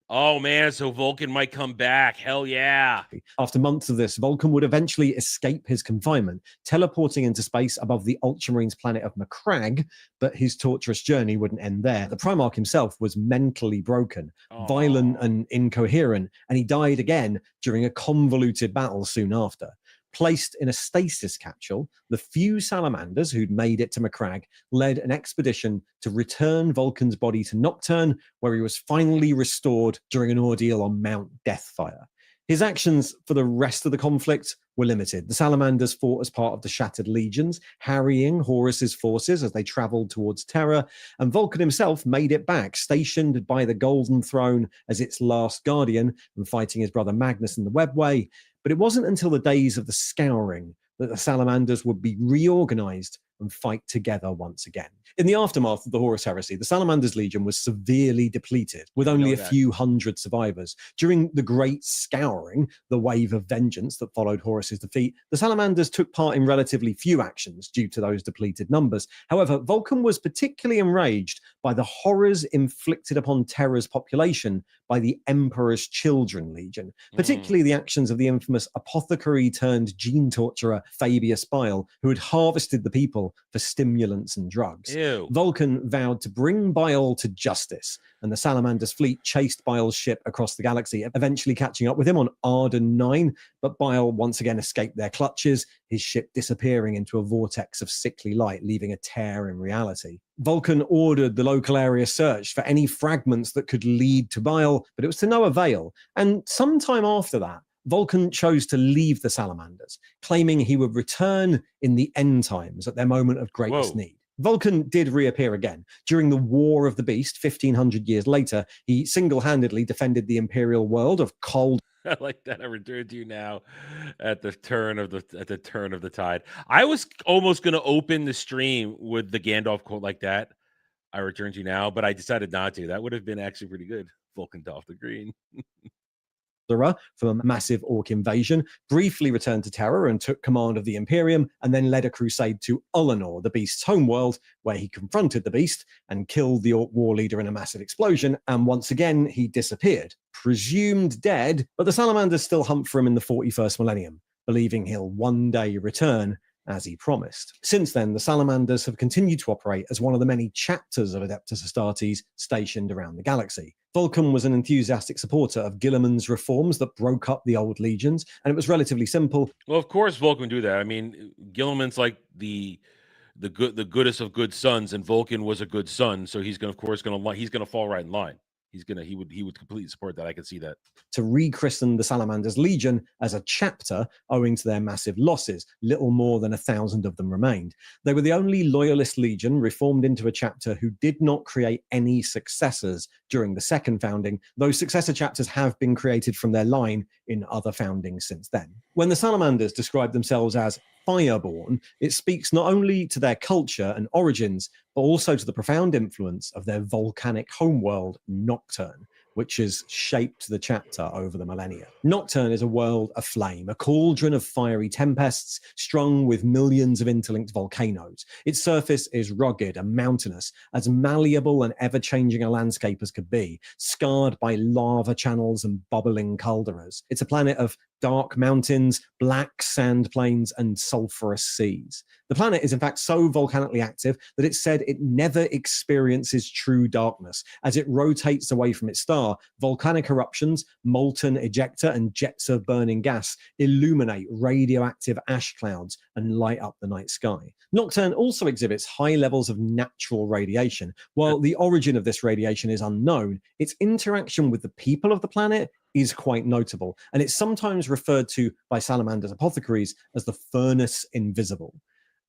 Oh, man, so Vulcan might come back. Hell yeah. After months of this, Vulcan would eventually escape his confinement, teleporting into space above the Ultramarines planet of Macragge, but his torturous journey wouldn't end there. The Primarch himself was mentally broken, violent and incoherent, and he died again during a convoluted battle soon after. Placed in a stasis capsule, the few salamanders who'd made it to Macragge led an expedition to return Vulcan's body to Nocturne, where he was finally restored during an ordeal on Mount Deathfire. His actions for the rest of the conflict were limited. The salamanders fought as part of the Shattered Legions, harrying Horus's forces as they traveled towards Terra, and Vulcan himself made it back, stationed by the Golden Throne as its last guardian and fighting his brother Magnus in the Webway. But it wasn't until the days of the Scouring that the salamanders would be reorganized and fight together once again. In the aftermath of the Horus Heresy, the Salamander's Legion was severely depleted, with only a few hundred survivors. During the Great Scouring, the wave of vengeance that followed Horus's defeat, the Salamanders took part in relatively few actions due to those depleted numbers. However, Vulcan was particularly enraged by the horrors inflicted upon Terra's population by the Emperor's Children Legion, particularly the actions of the infamous apothecary turned gene torturer Fabius Bile, who had harvested the people for stimulants and drugs. Ew. Vulcan vowed to bring Bile to justice, and the Salamander's fleet chased Bile's ship across the galaxy, eventually catching up with him on Arden 9, but Bile once again escaped their clutches, his ship disappearing into a vortex of sickly light, leaving a tear in reality. Vulcan ordered the local area searched for any fragments that could lead to Bile, but it was to no avail, and sometime after that, Vulcan chose to leave the Salamanders, claiming he would return in the end times at their moment of greatest need. Vulcan did reappear again. During the War of the Beast, 1500 years later, he single-handedly defended the Imperial world of cold. I like that. I returned to you now at the turn of the tide. I was almost going to open the stream with the Gandalf quote like that. I returned to you now, but I decided not to. That would have been actually pretty good. Vulcan Dolph the Green. From a massive Orc invasion, briefly returned to Terra and took command of the Imperium, and then led a crusade to Ullanor, the Beast's homeworld, where he confronted the Beast and killed the Orc war leader in a massive explosion, and once again he disappeared, presumed dead, but the Salamanders still hunt for him in the 41st millennium. believing he'll one day return as he promised. Since then, the Salamanders have continued to operate as one of the many chapters of Adeptus Astartes stationed around the galaxy. Vulcan was an enthusiastic supporter of Guilliman's reforms that broke up the old legions, and it was relatively simple. Well, of course, Vulcan would do that. I mean, Guilliman's like the goodest of good sons, and Vulcan was a good son, so he's gonna fall right in line. He would completely support that. I can see that. To rechristen the Salamanders Legion as a chapter owing to their massive losses. Little more than 1,000 of them remained. They were the only loyalist legion reformed into a chapter who did not create any successors during the second founding. Those successor chapters have been created from their line in other foundings since then. When the Salamanders describe themselves as Fireborn, it speaks not only to their culture and origins, but also to the profound influence of their volcanic homeworld, Nocturne, which has shaped the chapter over the millennia. Nocturne is a world aflame, a cauldron of fiery tempests strung with millions of interlinked volcanoes. Its surface is rugged and mountainous, as malleable and ever-changing a landscape as could be, scarred by lava channels and bubbling calderas. It's a planet of dark mountains, black sand plains, and sulfurous seas. The planet is in fact so volcanically active that it's said it never experiences true darkness. As it rotates away from its star, volcanic eruptions, molten ejecta, and jets of burning gas illuminate radioactive ash clouds and light up the night sky. Nocturne also exhibits high levels of natural radiation. While the origin of this radiation is unknown, its interaction with the people of the planet is quite notable, and it's sometimes referred to by Salamander's apothecaries as the furnace invisible.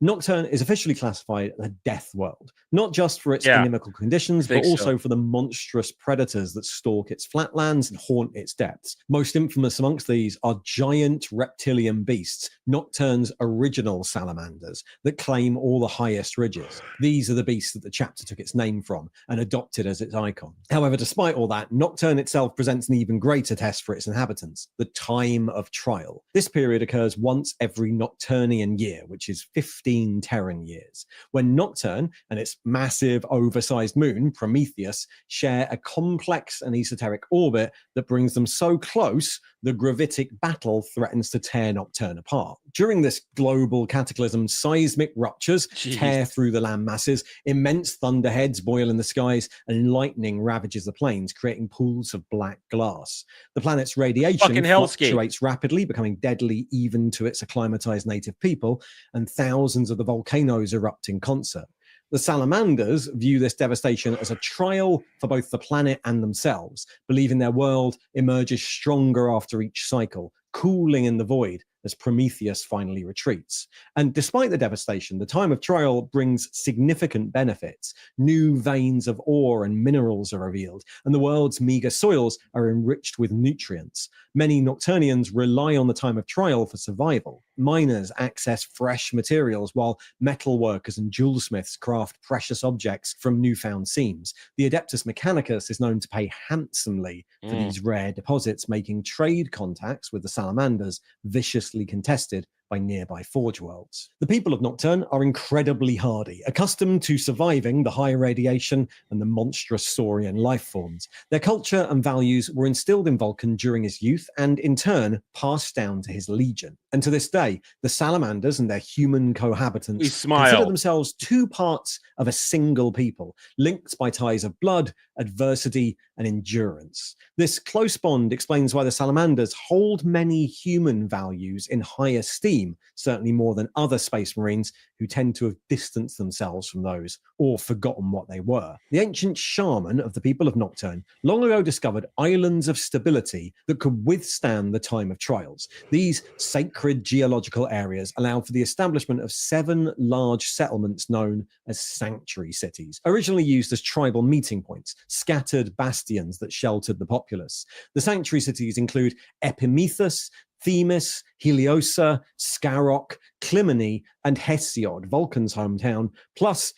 Nocturne is officially classified as a death world, not just for its inimical conditions, but also for the monstrous predators that stalk its flatlands and haunt its depths. Most infamous amongst these are giant reptilian beasts, Nocturne's original salamanders, that claim all the highest ridges. These are the beasts that the chapter took its name from and adopted as its icon. However, despite all that, Nocturne itself presents an even greater test for its inhabitants, the time of trial. This period occurs once every Nocturnian year, which is 15 Terran years, when Nocturne and its massive oversized moon, Prometheus, share a complex and esoteric orbit that brings them so close the gravitic battle threatens to tear Nocturne apart. During this global cataclysm, seismic ruptures tear through the land masses, immense thunderheads boil in the skies, and lightning ravages the plains, creating pools of black glass. The planet's radiation fluctuates rapidly, becoming deadly even to its acclimatized native people, and thousands of the volcanoes erupt in concert. The Salamanders view this devastation as a trial for both the planet and themselves, believing their world emerges stronger after each cycle, cooling in the void as Prometheus finally retreats. And despite the devastation, the time of trial brings significant benefits. New veins of ore and minerals are revealed, and the world's meager soils are enriched with nutrients. Many Nocturnians rely on the time of trial for survival. Miners access fresh materials, while metal workers and jewelsmiths craft precious objects from newfound seams. The Adeptus Mechanicus is known to pay handsomely for these rare deposits, making trade contacts with the Salamanders viciously contested by nearby forge worlds. The people of Nocturne are incredibly hardy, accustomed to surviving the high radiation and the monstrous saurian life forms. Their culture and values were instilled in Vulcan during his youth and, in turn, passed down to his legion. And to this day, the Salamanders and their human cohabitants consider themselves two parts of a single people, linked by ties of blood, adversity, and endurance. This close bond explains why the Salamanders hold many human values in high esteem, certainly more than other space marines who tend to have distanced themselves from those or forgotten what they were. The ancient shaman of the people of Nocturne long ago discovered islands of stability that could withstand the time of trials. These sacred geological areas allowed for the establishment of 7 large settlements known as sanctuary cities, originally used as tribal meeting points, scattered bastions that sheltered the populace. The sanctuary cities include Epimethus, Themis, Heliosa, Skarok, Clymene, and Hesiod, Vulcan's hometown, plus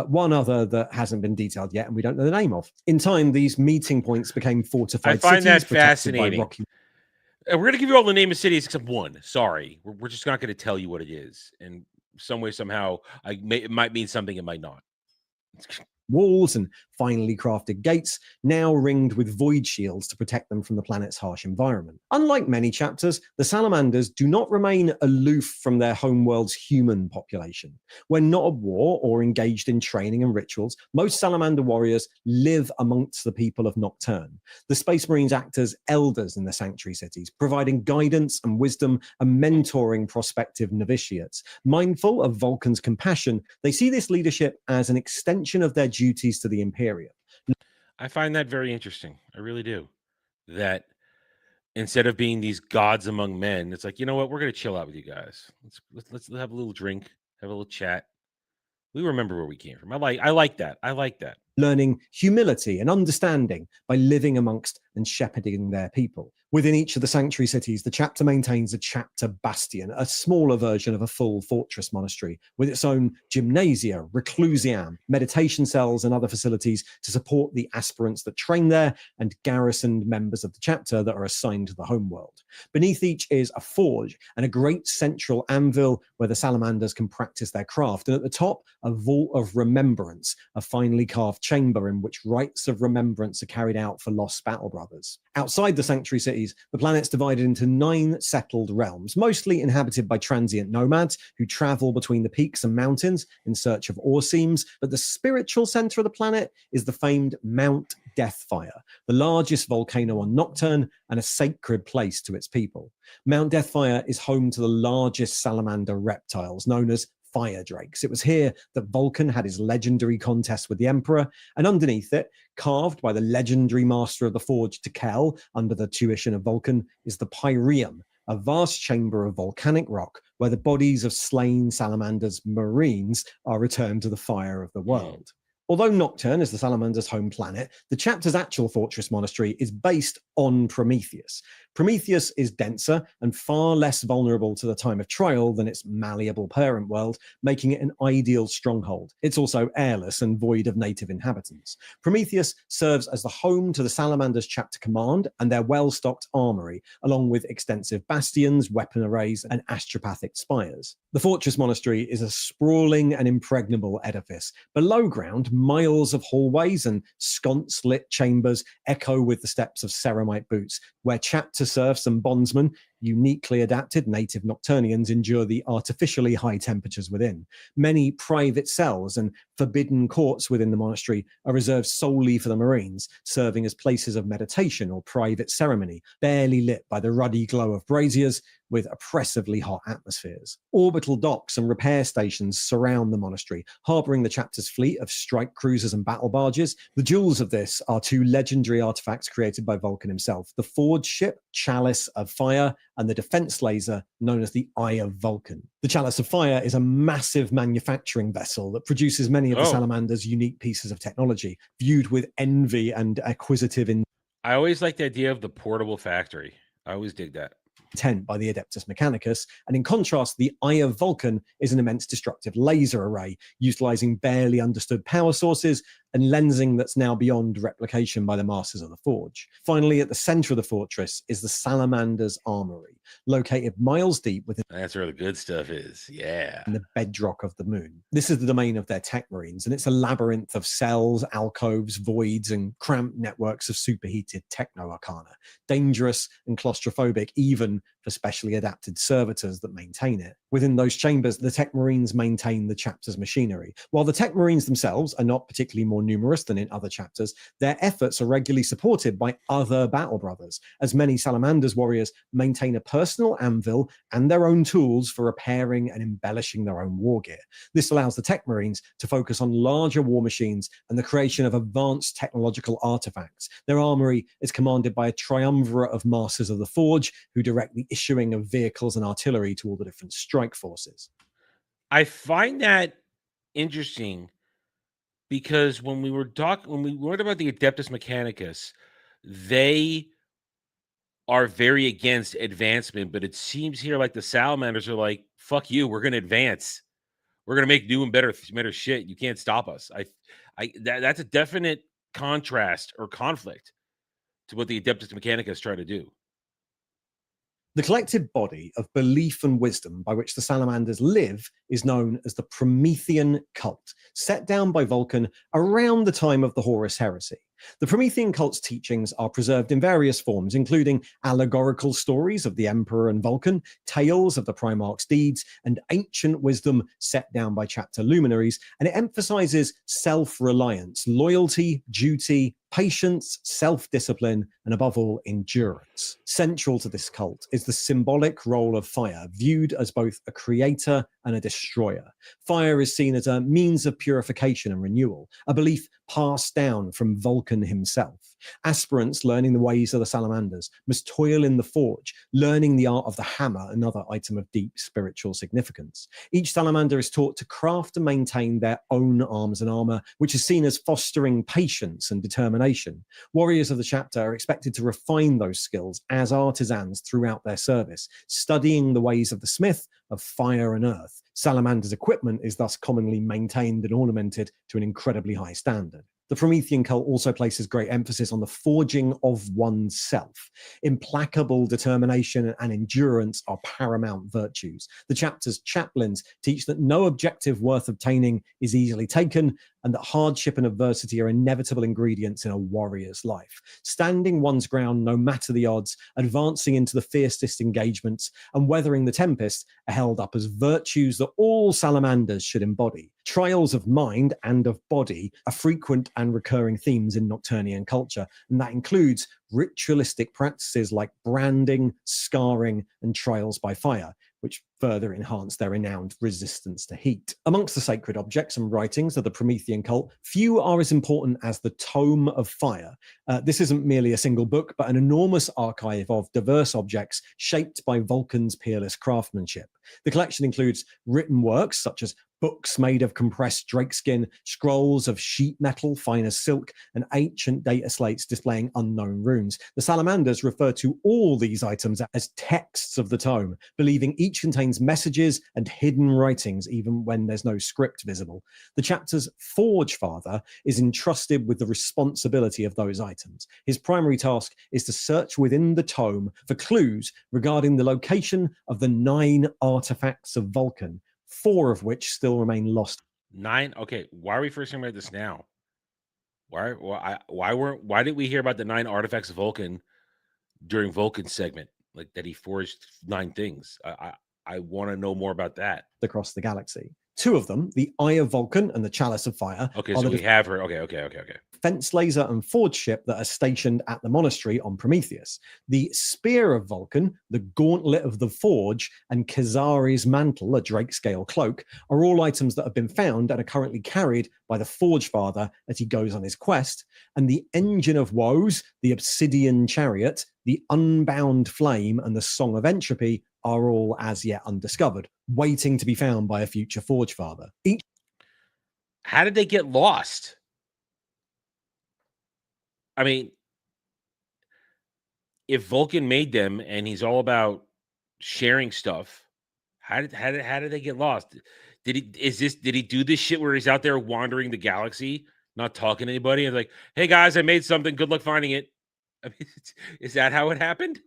one other that hasn't been detailed yet and we don't know the name of. In time, these meeting points became fortified cities. I find that fascinating. We're going to give you all the name of cities except one. Sorry. We're just not going to tell you what it is. And some way, somehow, it might mean something, it might not. Walls and finely crafted gates, now ringed with void shields to protect them from the planet's harsh environment. Unlike many chapters, the salamanders do not remain aloof from their homeworld's human population. When not at war or engaged in training and rituals, most salamander warriors live amongst the people of Nocturne. The Space Marines act as elders in the sanctuary cities, providing guidance and wisdom and mentoring prospective novitiates. Mindful of Vulcan's compassion, they see this leadership as an extension of their duties to the Imperium. I find that very interesting. I really do. That instead of being these gods among men, it's like, you know what? We're going to chill out with you guys. Let's have a little drink, have a little chat. We remember where we came from. I like that. I like that. Learning humility and understanding by living amongst and shepherding their people. Within each of the sanctuary cities, the chapter maintains a chapter bastion, a smaller version of a full fortress monastery, with its own gymnasia, reclusiam, meditation cells, and other facilities to support the aspirants that train there and garrisoned members of the chapter that are assigned to the homeworld. Beneath each is a forge and a great central anvil where the salamanders can practice their craft, and at the top, a vault of remembrance, a finely carved chamber in which rites of remembrance are carried out for lost battle brothers. Outside the sanctuary cities, the planet's divided into 9 settled realms, mostly inhabited by transient nomads who travel between the peaks and mountains in search of ore seams. But the spiritual center of the planet is the famed Mount Deathfire, the largest volcano on Nocturne and a sacred place to its people. Mount Deathfire is home to the largest salamander reptiles, known as fire drakes. It was here that Vulcan had his legendary contest with the Emperor, and underneath it, carved by the legendary master of the forge Tekel under the tuition of Vulcan, is the Pyreum, a vast chamber of volcanic rock where the bodies of slain salamanders marines are returned to the fire of the world. Although Nocturne is the Salamander's home planet, the chapter's actual fortress monastery is based on Prometheus. Prometheus is denser and far less vulnerable to the time of trial than its malleable parent world, making it an ideal stronghold. It's also airless and void of native inhabitants. Prometheus serves as the home to the Salamander's chapter command and their well-stocked armory, along with extensive bastions, weapon arrays, and astropathic spires. The fortress monastery is a sprawling and impregnable edifice. Below ground, miles of hallways and sconce-lit chambers echo with the steps of ceramite boots, where chapter serfs and bondsmen, uniquely adapted native Nocturnians, endure the artificially high temperatures within. Many private cells and forbidden courts within the monastery are reserved solely for the Marines, serving as places of meditation or private ceremony, barely lit by the ruddy glow of braziers with oppressively hot atmospheres. Orbital docks and repair stations surround the monastery, harboring the chapter's fleet of strike cruisers and battle barges. The jewels of this are 2 legendary artifacts created by Vulcan himself: the forge ship, Chalice of Fire, and the defense laser known as the Eye of Vulcan. The Chalice of Fire is a massive manufacturing vessel that produces many of the Salamander's unique pieces of technology, viewed with envy and acquisitive I always like the idea of the portable factory. I always dig that. intent by the Adeptus Mechanicus, and in contrast, the Eye of Vulcan is an immense destructive laser array, utilizing barely understood power sources and lensing that's now beyond replication by the masters of the forge. Finally, at the center of the fortress is the Salamander's Armory, located miles deep within That's where the good stuff is. Yeah. the bedrock of the moon. This is the domain of their tech marines, and it's a labyrinth of cells, alcoves, voids, and cramped networks of superheated techno-arcana, dangerous and claustrophobic even for specially adapted servitors that maintain it. Within those chambers, the tech marines maintain the chapter's machinery. While the tech marines themselves are not particularly more numerous than in other chapters, their efforts are regularly supported by other battle brothers, as many Salamanders warriors maintain a personal anvil and their own tools for repairing and embellishing their own war gear. This allows the tech marines to focus on larger war machines and the creation of advanced technological artifacts. Their armory is commanded by a triumvirate of masters of the forge who direct the issuing of vehicles and artillery to all the different strike forces. I find that interesting because when we learned about the Adeptus Mechanicus, they are very against advancement, but it seems here like the Salamanders are like, fuck you, we're going to advance. We're going to make new and better shit. You can't stop us. That's a definite contrast or conflict to what the Adeptus Mechanicus try to do. The collective body of belief and wisdom by which the salamanders live is known as the Promethean cult, set down by Vulcan around the time of the Horus heresy. The Promethean cult's teachings are preserved in various forms, including allegorical stories of the Emperor and Vulcan, tales of the Primarch's deeds, and ancient wisdom set down by chapter luminaries, and it emphasizes self-reliance, loyalty, duty, patience, self-discipline, and above all, endurance. Central to this cult is the symbolic role of fire, viewed as both a creator and a destroyer. Fire is seen as a means of purification and renewal, a belief passed down from Vulcan himself. Aspirants learning the ways of the salamanders must toil in the forge, learning the art of the hammer, another item of deep spiritual significance. Each salamander is taught to craft and maintain their own arms and armor, which is seen as fostering patience and determination. Warriors of the chapter are expected to refine those skills as artisans throughout their service, studying the ways of the smith, of fire and earth. Salamander's equipment is thus commonly maintained and ornamented to an incredibly high standard. The Promethean cult also places great emphasis on the forging of oneself. Implacable determination and endurance are paramount virtues. The chapter's chaplains teach that no objective worth obtaining is easily taken, and that hardship and adversity are inevitable ingredients in a warrior's life. Standing one's ground no matter the odds, advancing into the fiercest engagements, and weathering the tempest are held up as virtues that all salamanders should embody. Trials of mind and of body are frequent and recurring themes in Nocturnian culture, and that includes ritualistic practices like branding, scarring, and trials by fire, which further enhance their renowned resistance to heat. Amongst the sacred objects and writings of the Promethean cult, few are as important as the Tome of Fire. This isn't merely a single book, but an enormous archive of diverse objects shaped by Vulcan's peerless craftsmanship. The collection includes written works such as books made of compressed drakeskin, scrolls of sheet metal fine as silk, and ancient data slates displaying unknown runes. The salamanders refer to all these items as texts of the tome, believing each contains messages and hidden writings, even when there's no script visible. The chapter's Forge Father is entrusted with the responsibility of those items. His primary task is to search within the tome for clues regarding the location of the 9 artifacts of Vulcan, 4 of which still remain lost. 9. Okay, why are we first hearing about this now? Why didn't we hear about the 9 artifacts of Vulcan during Vulcan's segment? Like that he forged 9 things. I want to know more about that. Across the galaxy. 2 of them, the Eye of Vulcan and the Chalice of Fire. Okay, so we have her. Okay. Fence laser and forge ship that are stationed at the monastery on Prometheus. The Spear of Vulcan, the Gauntlet of the Forge, and Kazari's Mantle, a drake scale cloak, are all items that have been found and are currently carried by the Forge Father as he goes on his quest. And the Engine of Woes, the Obsidian Chariot, the Unbound Flame, and the Song of Entropy are all as yet undiscovered, waiting to be found by a future Forge Father. How did they get lost? I mean, if Vulcan made them and he's all about sharing stuff, how did they get lost? Did he do this shit where he's out there wandering the galaxy, not talking to anybody, and like, hey guys, I made something. Good luck finding it. I mean, is that how it happened?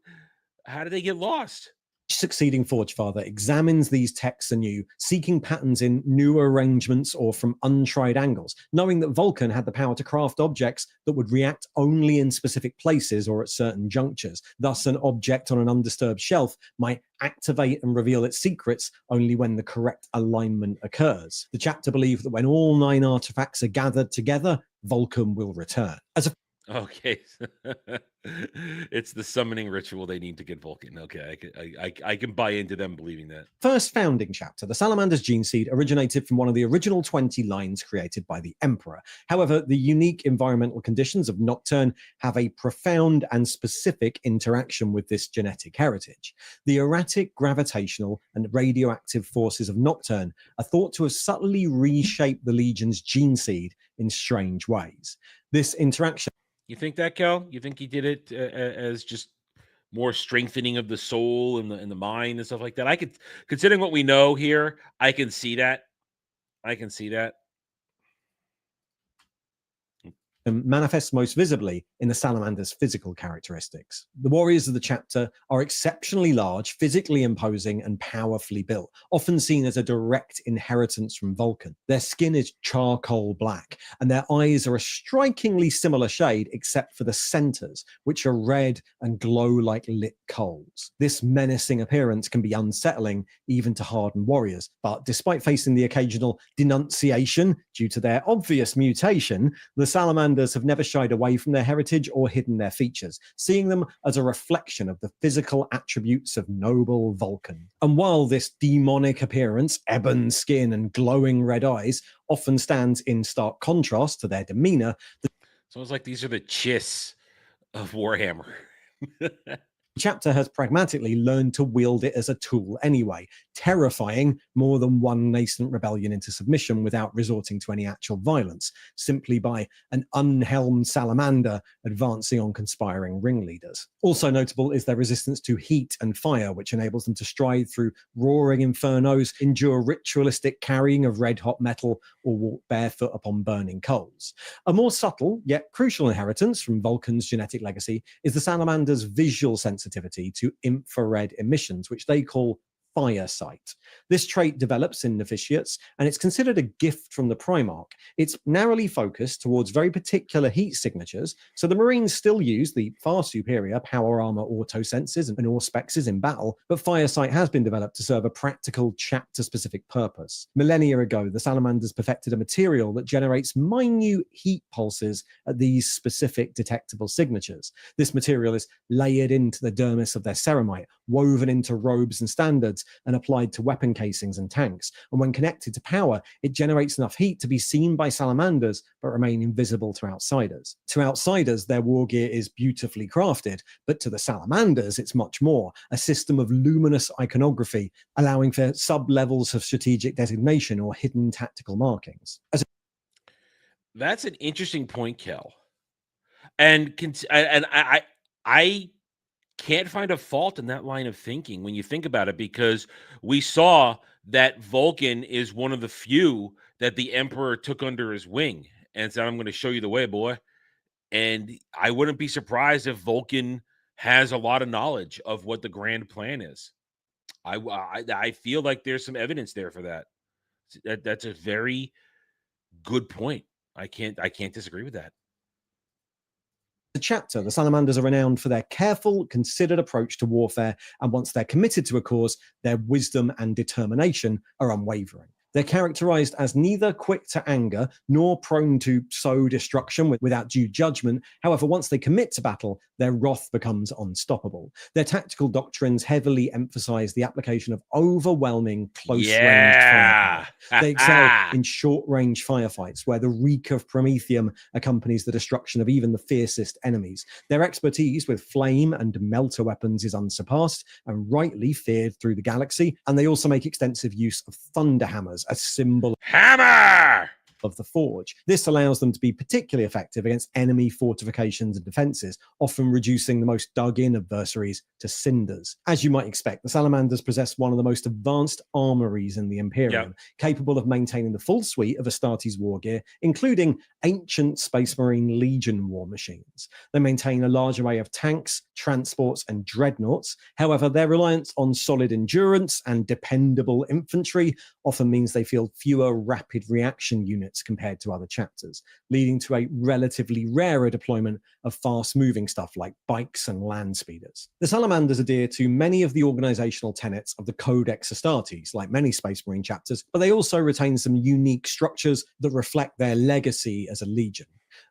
How did they get lost? Succeeding Forge Father examines these texts anew, seeking patterns in new arrangements or from untried angles, knowing that Vulcan had the power to craft objects that would react only in specific places or at certain junctures. Thus, an object on an undisturbed shelf might activate and reveal its secrets only when the correct alignment occurs. The chapter believes that when all 9 artifacts are gathered together, Vulcan will return. Okay. It's the summoning ritual they need to get Vulcan. Okay, I can buy into them believing that. First founding chapter, the Salamander's gene seed originated from one of the original 20 lines created by the Emperor. However, the unique environmental conditions of Nocturne have a profound and specific interaction with this genetic heritage. The erratic gravitational and radioactive forces of Nocturne are thought to have subtly reshaped the Legion's gene seed in strange ways. This interaction. You think that, Kel? You think he did it as just more strengthening of the soul and the mind and stuff like that? I could, considering what we know here, I can see that. manifests most visibly in the salamander's physical characteristics. The warriors of the chapter are exceptionally large, physically imposing, and powerfully built, often seen as a direct inheritance from Vulcan. Their skin is charcoal black, and their eyes are a strikingly similar shade except for the centers, which are red and glow like lit coals. This menacing appearance can be unsettling even to hardened warriors, but despite facing the occasional denunciation due to their obvious mutation, the salamanders have never shied away from their heritage or hidden their features, seeing them as a reflection of the physical attributes of noble Vulcan. And while this demonic appearance, ebon skin and glowing red eyes, often stands in stark contrast to their demeanor, Sounds like these are the chiss of Warhammer. the chapter has pragmatically learned to wield it as a tool anyway, terrifying more than one nascent rebellion into submission without resorting to any actual violence, simply by an unhelmed salamander advancing on conspiring ringleaders. Also notable is their resistance to heat and fire, which enables them to stride through roaring infernos, endure ritualistic carrying of red-hot metal, or walk barefoot upon burning coals. A more subtle, yet crucial inheritance from Vulcan's genetic legacy is the salamander's visual sensitivity to infrared emissions, which they call fire sight. This trait develops in novitiates, and it's considered a gift from the Primarch. It's narrowly focused towards very particular heat signatures, so the Marines still use the far superior power armor auto senses and auspexes in battle, but fire sight has been developed to serve a practical chapter-specific purpose. Millennia ago, the salamanders perfected a material that generates minute heat pulses at these specific detectable signatures. This material is layered into the dermis of their ceramite, woven into robes and standards, and applied to weapon casings and tanks. And when connected to power, it generates enough heat to be seen by salamanders, but remain invisible to outsiders. To outsiders, their war gear is beautifully crafted, but to the salamanders, it's much more, a system of luminous iconography, allowing for sub-levels of strategic designation or hidden tactical markings. That's an interesting point, Kel. And I can't find a fault in that line of thinking when you think about it, because we saw that Vulcan is one of the few that the Emperor took under his wing and said, I'm going to show you the way, boy. And I wouldn't be surprised if Vulcan has a lot of knowledge of what the grand plan is. I feel like there's some evidence there for that. That's a very good point. I can't disagree with that. The chapter, the salamanders are renowned for their careful, considered approach to warfare, and once they're committed to a cause, their wisdom and determination are unwavering. They're characterized as neither quick to anger nor prone to sow destruction without due judgment. However, once they commit to battle, their wrath becomes unstoppable. Their tactical doctrines heavily emphasize the application of overwhelming close-range firepower. They excel in short-range firefights, where the reek of promethium accompanies the destruction of even the fiercest enemies. Their expertise with flame and melter weapons is unsurpassed and rightly feared through the galaxy, and they also make extensive use of thunder hammers, a symbol hammer of the Forge. This allows them to be particularly effective against enemy fortifications and defenses, often reducing the most dug-in adversaries to cinders. As you might expect, the salamanders possess one of the most advanced armories in the Imperium, capable of maintaining the full suite of Astartes war gear, including ancient Space Marine Legion war machines. They maintain a large array of tanks, transports, and dreadnoughts. However, their reliance on solid endurance and dependable infantry often means they field fewer rapid reaction units compared to other chapters, leading to a relatively rarer deployment of fast-moving stuff like bikes and land speeders. The salamanders adhere to many of the organizational tenets of the Codex Astartes, like many Space Marine chapters, but they also retain some unique structures that reflect their legacy as a legion.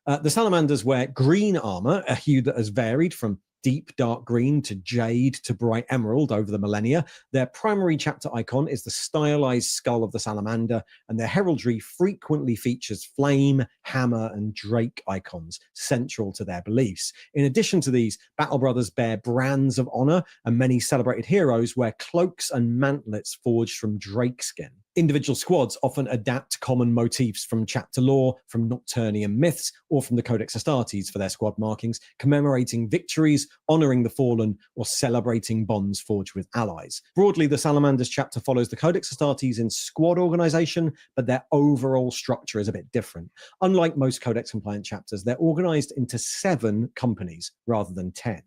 The salamanders wear green armor, a hue that has varied from deep dark green to jade to bright emerald over the millennia. Their primary chapter icon is the stylized skull of the salamander, and their heraldry frequently features flame, hammer, and drake icons central to their beliefs. In addition to these, Battle Brothers bear brands of honor, and many celebrated heroes wear cloaks and mantlets forged from drake skin. Individual squads often adapt common motifs from chapter lore, from Nocturnian myths, or from the Codex Astartes for their squad markings, commemorating victories, honoring the fallen, or celebrating bonds forged with allies. Broadly, the Salamanders chapter follows the Codex Astartes in squad organization, but their overall structure is a bit different. Unlike most Codex-compliant chapters, they're organized into 7 companies rather than 10.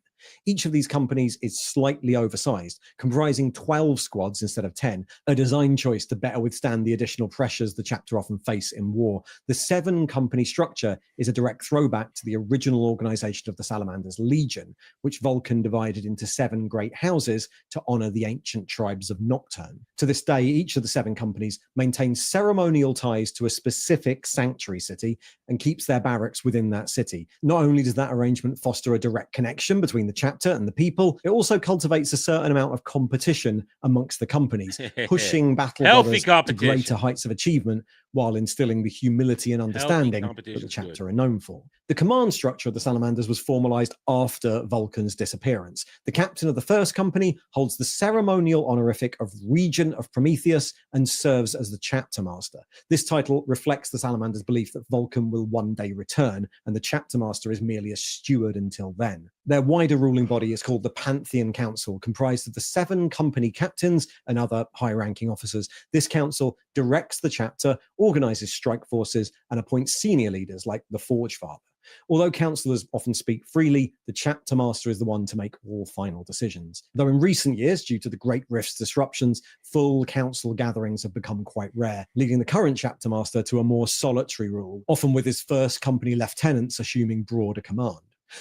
Each of these companies is slightly oversized, comprising 12 squads instead of 10, a design choice to better withstand the additional pressures the chapter often face in war. The 7-company structure is a direct throwback to the original organization of the Salamanders Legion, which Vulcan divided into 7 great houses to honor the ancient tribes of Nocturne. To this day, each of the 7 companies maintains ceremonial ties to a specific sanctuary city and keeps their barracks within that city. Not only does that arrangement foster a direct connection between the chapter and the people, it also cultivates a certain amount of competition amongst the companies, pushing battle Healthy brothers to greater heights of achievement while instilling the humility and understanding that the chapter are known for. The command structure of the Salamanders was formalized after Vulcan's disappearance. The captain of the first company holds the ceremonial honorific of Regent of Prometheus and serves as the chapter master. This title reflects the Salamanders' belief that Vulcan will one day return, and the chapter master is merely a steward until then. Their wider ruling body is called the Pantheon Council, comprised of the 7 company captains and other high-ranking officers. This council directs the chapter, organizes strike forces, and appoints senior leaders like the Forge Father. Although councillors often speak freely, the chapter master is the one to make all final decisions. Though in recent years, due to the Great Rift's disruptions, full council gatherings have become quite rare, leading the current chapter master to a more solitary rule, often with his first company lieutenants assuming broader command.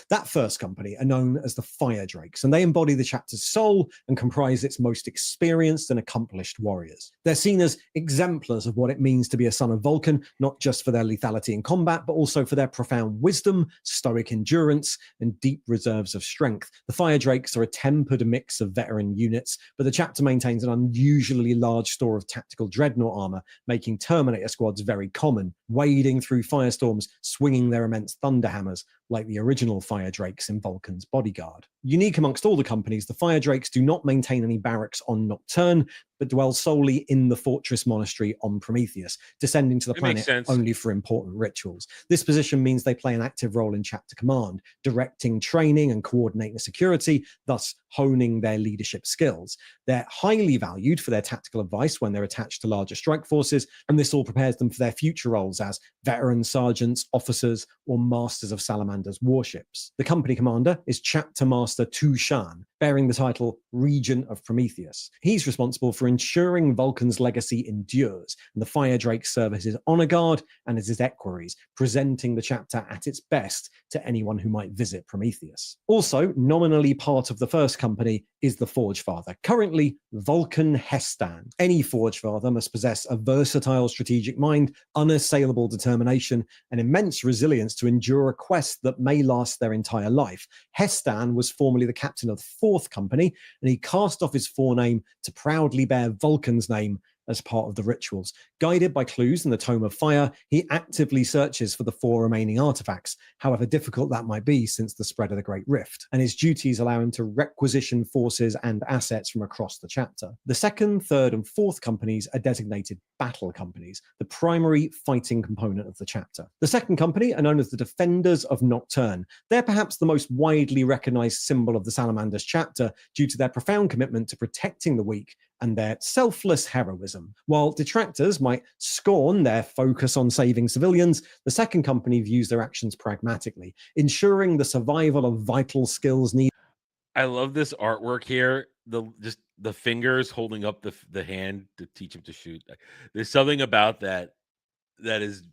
That first company are known as the Fire Drakes, and they embody the chapter's soul and comprise its most experienced and accomplished warriors. They're seen as exemplars of what it means to be a son of Vulcan, not just for their lethality in combat, but also for their profound wisdom, stoic endurance, and deep reserves of strength. The Fire Drakes are a tempered mix of veteran units, but the chapter maintains an unusually large store of tactical dreadnought armor, making Terminator squads very common, wading through firestorms, swinging their immense thunderhammers, like the original Fire Drakes in Vulcan's bodyguard. Unique amongst all the companies, the Fire Drakes do not maintain any barracks on Nocturne, but dwell solely in the fortress monastery on Prometheus, descending to the planet only for important rituals. This position means they play an active role in chapter command, directing training and coordinating security, thus honing their leadership skills. They're highly valued for their tactical advice when they're attached to larger strike forces, and this all prepares them for their future roles as veteran sergeants, officers, or masters of Salamander's warships. The company commander is Chapter Master Tushan, bearing the title Regent of Prometheus. He's responsible for ensuring Vulcan's legacy endures, and the Fire Drakes serve as his honor guard and as his equerries, presenting the chapter at its best to anyone who might visit Prometheus. Also, nominally part of the first company is the Forge Father, currently Vulcan Hestan. Any Forge Father must possess a versatile strategic mind, unassailable determination, and immense resilience to endure a quest that may last their entire life. Hestan was formerly the captain of the 4th Company, and he cast off his forename to proudly bear Vulcan's name as part of the rituals. Guided by clues in the Tome of Fire, he actively searches for the 4 remaining artifacts, however difficult that might be since the spread of the Great Rift, and his duties allow him to requisition forces and assets from across the chapter. The 2nd, 3rd, and 4th companies are designated battle companies, the primary fighting component of the chapter. The 2nd company are known as the Defenders of Nocturne. They're perhaps the most widely recognized symbol of the Salamander's chapter due to their profound commitment to protecting the weak and their selfless heroism. While detractors might scorn their focus on saving civilians, the 2nd company views their actions pragmatically, ensuring the survival of vital skills needed. I love this artwork here. Just the fingers holding up the hand to teach him to shoot. There's something about that is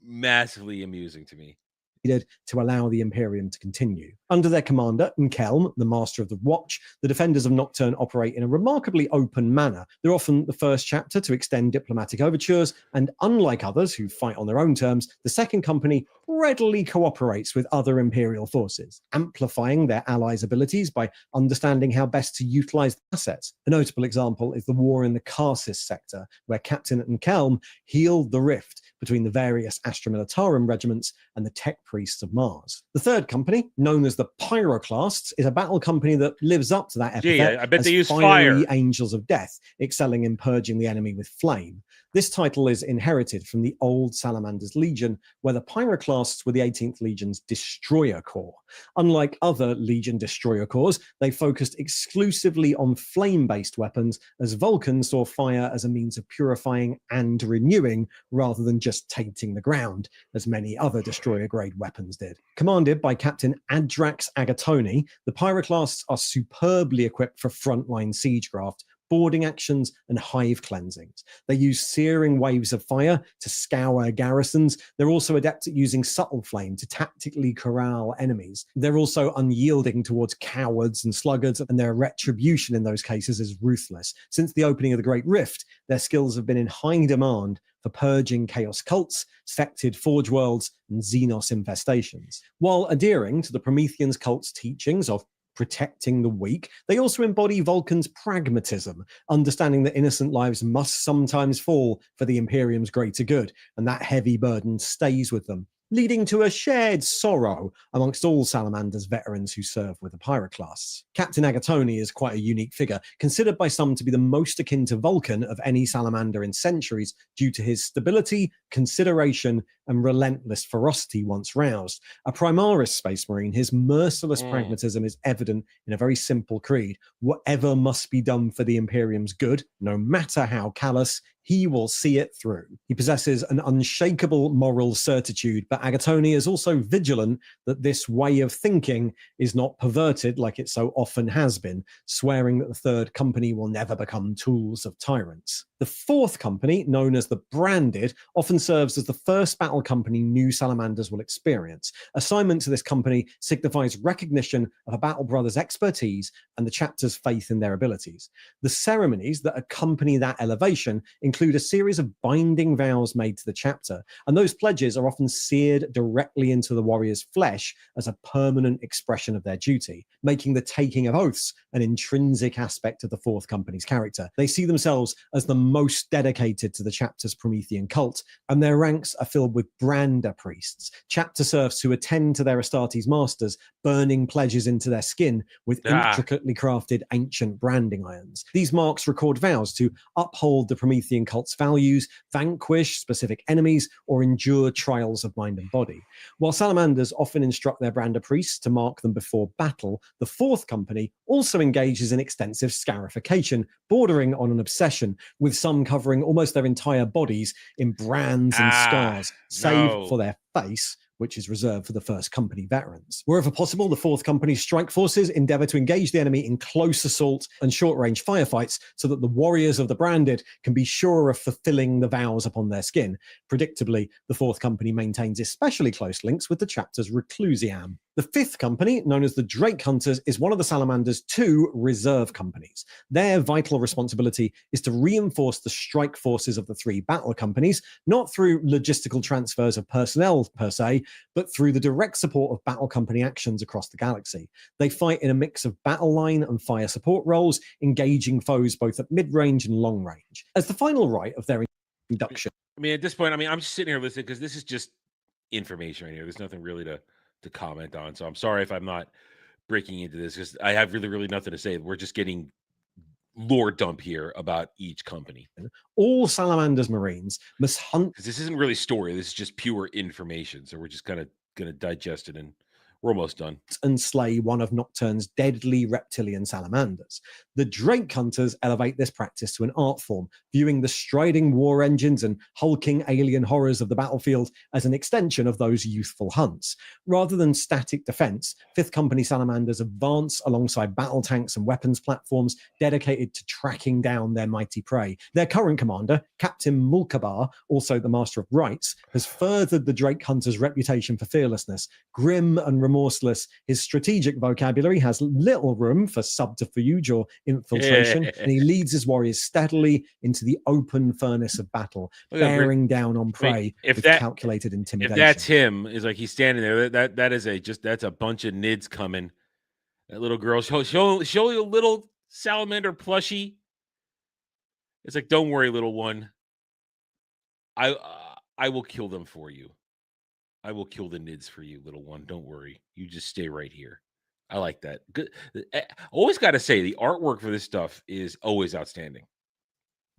massively amusing to me. To allow the Imperium to continue. Under their commander, Nkelm, the Master of the Watch, the Defenders of Nocturne operate in a remarkably open manner. They're often the first chapter to extend diplomatic overtures, and unlike others who fight on their own terms, the 2nd Company readily cooperates with other Imperial forces, amplifying their allies' abilities by understanding how best to utilize assets. A notable example is the war in the Karsis sector, where Captain Nkelm healed the rift, between the various Astra Militarum regiments and the tech priests of Mars. The third company, known as the Pyroclasts, is a battle company that lives up to that epithet I bet as they use fiery fire. angels of death, excelling in purging the enemy with flame. This title is inherited from the old Salamander's Legion, where the Pyroclasts were the 18th Legion's destroyer corps. Unlike other Legion destroyer corps, they focused exclusively on flame-based weapons, as Vulcan saw fire as a means of purifying and renewing, rather than just tainting the ground, as many other destroyer-grade weapons did. Commanded by Captain Adrax Agatoni, the Pyroclasts are superbly equipped for frontline siegecraft, boarding actions, and hive cleansings. They use searing waves of fire to scour garrisons. They're also adept at using subtle flame to tactically corral enemies. They're also unyielding towards cowards and sluggards, and their retribution in those cases is ruthless. Since the opening of the Great Rift, their skills have been in high demand for purging chaos cults, sfected forge worlds, and Xenos infestations. While adhering to the Promethean cult's teachings of protecting the weak, they also embody Vulcan's pragmatism, understanding that innocent lives must sometimes fall for the Imperium's greater good, and that heavy burden stays with them, leading to a shared sorrow amongst all Salamander's veterans who serve with the Pyroclasts. Captain Agatoni is quite a unique figure, considered by some to be the most akin to Vulcan of any Salamander in centuries due to his stability, consideration, and relentless ferocity once roused. A Primaris Space Marine, his merciless pragmatism is evident in a very simple creed: whatever must be done for the Imperium's good, no matter how callous, he will see it through. He possesses an unshakable moral certitude, but Agatoni is also vigilant that this way of thinking is not perverted like it so often has been, swearing that the third company will never become tools of tyrants. The fourth company, known as the Branded, often serves as the first battle company new Salamanders will experience. Assignment to this company signifies recognition of a battle brother's expertise and the chapter's faith in their abilities. The ceremonies that accompany that elevation include a series of binding vows made to the chapter, and those pledges are often seared directly into the warrior's flesh as a permanent expression of their duty, making the taking of oaths an intrinsic aspect of the fourth company's character. They see themselves as the most dedicated to the chapter's Promethean cult, and their ranks are filled with brander priests, chapter serfs who attend to their Astartes masters, burning pledges into their skin with intricately crafted ancient branding irons. These marks record vows to uphold the Promethean cult's values, vanquish specific enemies, or endure trials of mind and body. While Salamanders often instruct their brander priests to mark them before battle, the fourth company also engages in extensive scarification, bordering on an obsession, with some covering almost their entire bodies in brands and scars, save for their face, which is reserved for the first company veterans. Wherever possible, the fourth company's strike forces endeavor to engage the enemy in close assault and short-range firefights so that the warriors of the Branded can be sure of fulfilling the vows upon their skin. Predictably, the fourth company maintains especially close links with the chapter's Reclusiam. The fifth company, known as the Drake Hunters, is one of the Salamander's two reserve companies. Their vital responsibility is to reinforce the strike forces of the three battle companies, not through logistical transfers of personnel per se, but through the direct support of battle company actions across the galaxy. They fight in a mix of battle line and fire support roles, engaging foes both at mid-range and long range. As the final rite of their induction. I mean, at this point, I'm just sitting here listening because this is just information right here. There's nothing really to comment on. So I'm sorry if I'm not breaking into this because I have really nothing to say. We're just getting lore dump here about each company. All Salamander's Marines must hunt. Because this isn't really story. This is just pure information. So we're just kind of going to digest it, and we're almost done. And slay one of Nocturne's deadly reptilian salamanders. The Drake Hunters elevate this practice to an art form, viewing the striding war engines and hulking alien horrors of the battlefield as an extension of those youthful hunts. Rather than static defense, 5th Company salamanders advance alongside battle tanks and weapons platforms dedicated to tracking down their mighty prey. Their current commander, Captain Mulkabar, also the Master of Rites, has furthered the Drake Hunters' reputation for fearlessness. Grim and remorseless, his strategic vocabulary has little room for subterfuge or infiltration, and he leads his warriors steadily into the open furnace of battle, bearing down on prey with calculated intimidation. If that's him, is like he's standing there. That's a bunch of nids coming. That little girl, show you a little salamander plushie. It's like, don't worry, little one. I will kill them for you. I will kill the Nids for you, little one. Don't worry. You just stay right here. I like that. Good. Always got to say, the artwork for this stuff is always outstanding.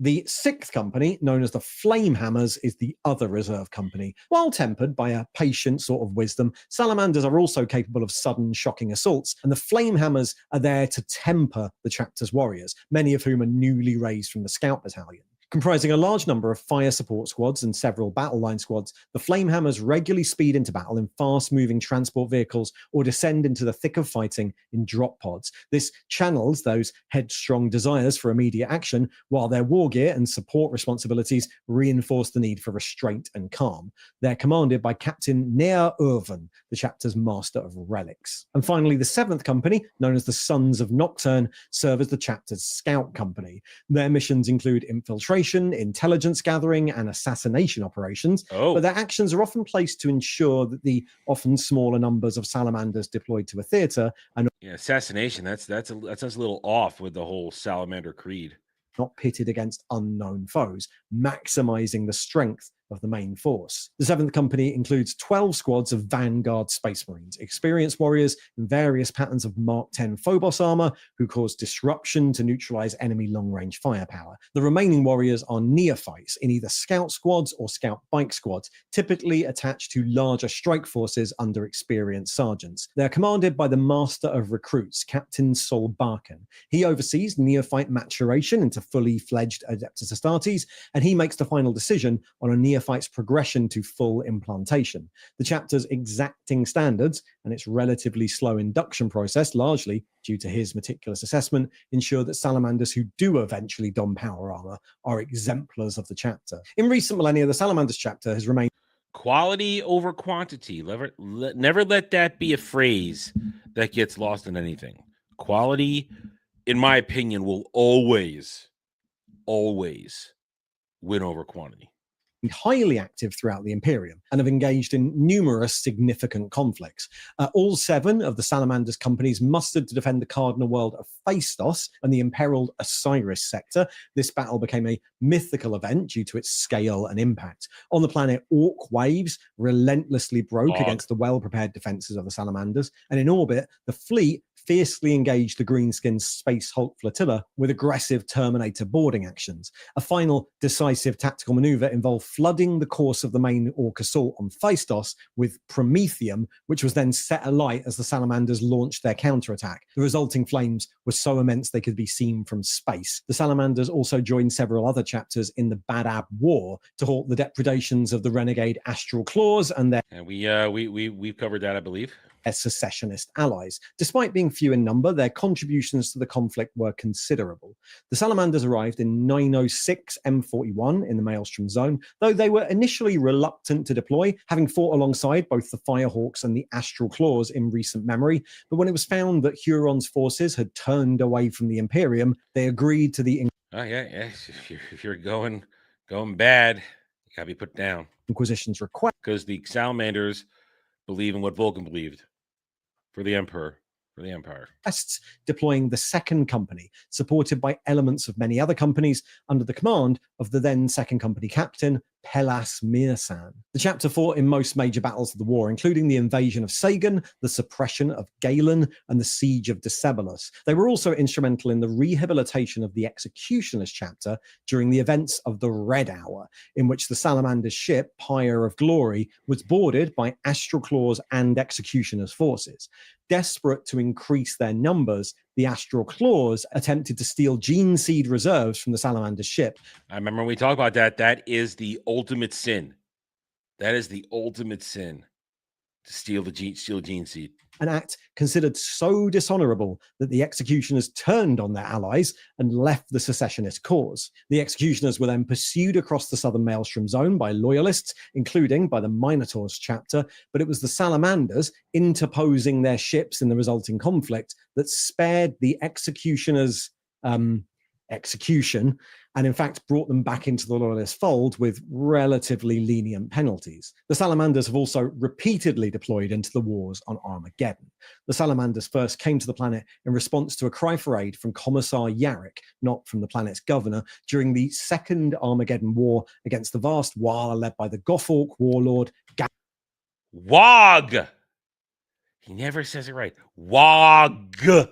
The sixth company, known as the Flamehammers, is the other reserve company. While tempered by a patient sort of wisdom, salamanders are also capable of sudden, shocking assaults, and the Flamehammers are there to temper the chapter's warriors, many of whom are newly raised from the Scout Battalion. Comprising a large number of fire support squads and several battle line squads, the Flamehammers regularly speed into battle in fast-moving transport vehicles or descend into the thick of fighting in drop pods. This channels those headstrong desires for immediate action, while their war gear and support responsibilities reinforce the need for restraint and calm. They're commanded by Captain Nea Irvin, the chapter's master of relics. And finally, the seventh company, known as the Sons of Nocturne, serve as the chapter's scout company. Their missions include infiltration, intelligence gathering, and assassination operations, but their actions are often placed to ensure that the often smaller numbers of salamanders deployed to a theater are assassination. That's a little off with the whole salamander creed. Not pitted against unknown foes, maximizing the strength of the main force. The 7th Company includes 12 squads of Vanguard Space Marines, experienced warriors in various patterns of Mark X Phobos armor who cause disruption to neutralize enemy long-range firepower. The remaining warriors are neophytes in either scout squads or scout bike squads, typically attached to larger strike forces under experienced sergeants. They're commanded by the Master of Recruits, Captain Sol Barkin. He oversees neophyte maturation into fully fledged Adeptus Astartes, and he makes the final decision on a neophyte's progression to full implantation. The chapter's exacting standards and its relatively slow induction process, largely due to his meticulous assessment, ensure that salamanders who do eventually don power armor are exemplars of the chapter. In recent millennia, the Salamanders chapter has remained quality over quantity. Never let that be a phrase that gets lost in anything. Quality, in my opinion, will always win over quantity. Highly active throughout the Imperium and have engaged in numerous significant conflicts. All 7 of the Salamanders companies mustered to defend the cardinal world of Phaistos and the imperiled Osiris sector. This battle became a mythical event due to its scale and impact. On the planet, Orc waves relentlessly broke against the well-prepared defenses of the Salamanders, and in orbit, the fleet fiercely engaged the Greenskin Space Hulk flotilla with aggressive Terminator boarding actions. A final decisive tactical maneuver involved flooding the course of the main Orc assault on Phaistos with Promethium, which was then set alight as the Salamanders launched their counterattack. The resulting flames were so immense they could be seen from space. The Salamanders also joined several other chapters in the Badab War to halt the depredations of the renegade Astral Claws and their... And we've covered that, I believe. As secessionist allies. Despite being few in number, their contributions to the conflict were considerable. The Salamanders arrived in 906 M41 in the Maelstrom Zone, though they were initially reluctant to deploy, having fought alongside both the Firehawks and the Astral Claws in recent memory. But when it was found that Huron's forces had turned away from the Imperium, they agreed to the... If you're going bad, you gotta be put down. Inquisition's request. Because the Salamanders believe in what Vulcan believed. For the Empire. Deploying the 2nd Company, supported by elements of many other companies under the command of the then 2nd Company captain, Pelas Mirsan. The chapter fought in most major battles of the war, including the invasion of Sagan, the suppression of Galen, and the siege of Decebalus. They were also instrumental in the rehabilitation of the Executioners chapter during the events of the Red Hour, in which the Salamander's ship, Pyre of Glory, was boarded by Astral Claws and Executioners forces. Desperate to increase their numbers, the Astral Claws attempted to steal gene seed reserves from the Salamander's ship. I remember when we talked about that. That is the ultimate sin. That is the ultimate sin, to steal gene seed. An act considered so dishonorable that the Executioners turned on their allies and left the secessionist cause. The Executioners were then pursued across the southern Maelstrom Zone by loyalists, including by the Minotaurs chapter, but it was the Salamanders interposing their ships in the resulting conflict that spared the Executioners' execution and in fact brought them back into the Loyalist fold with relatively lenient penalties. The Salamanders have also repeatedly deployed into the wars on Armageddon. The Salamanders first came to the planet in response to a cry for aid from Commissar Yarrick, not from the planet's governor, during the Second Armageddon War against the vast Waaagh led by the Gothorc warlord Wog. He never says it right. Wog.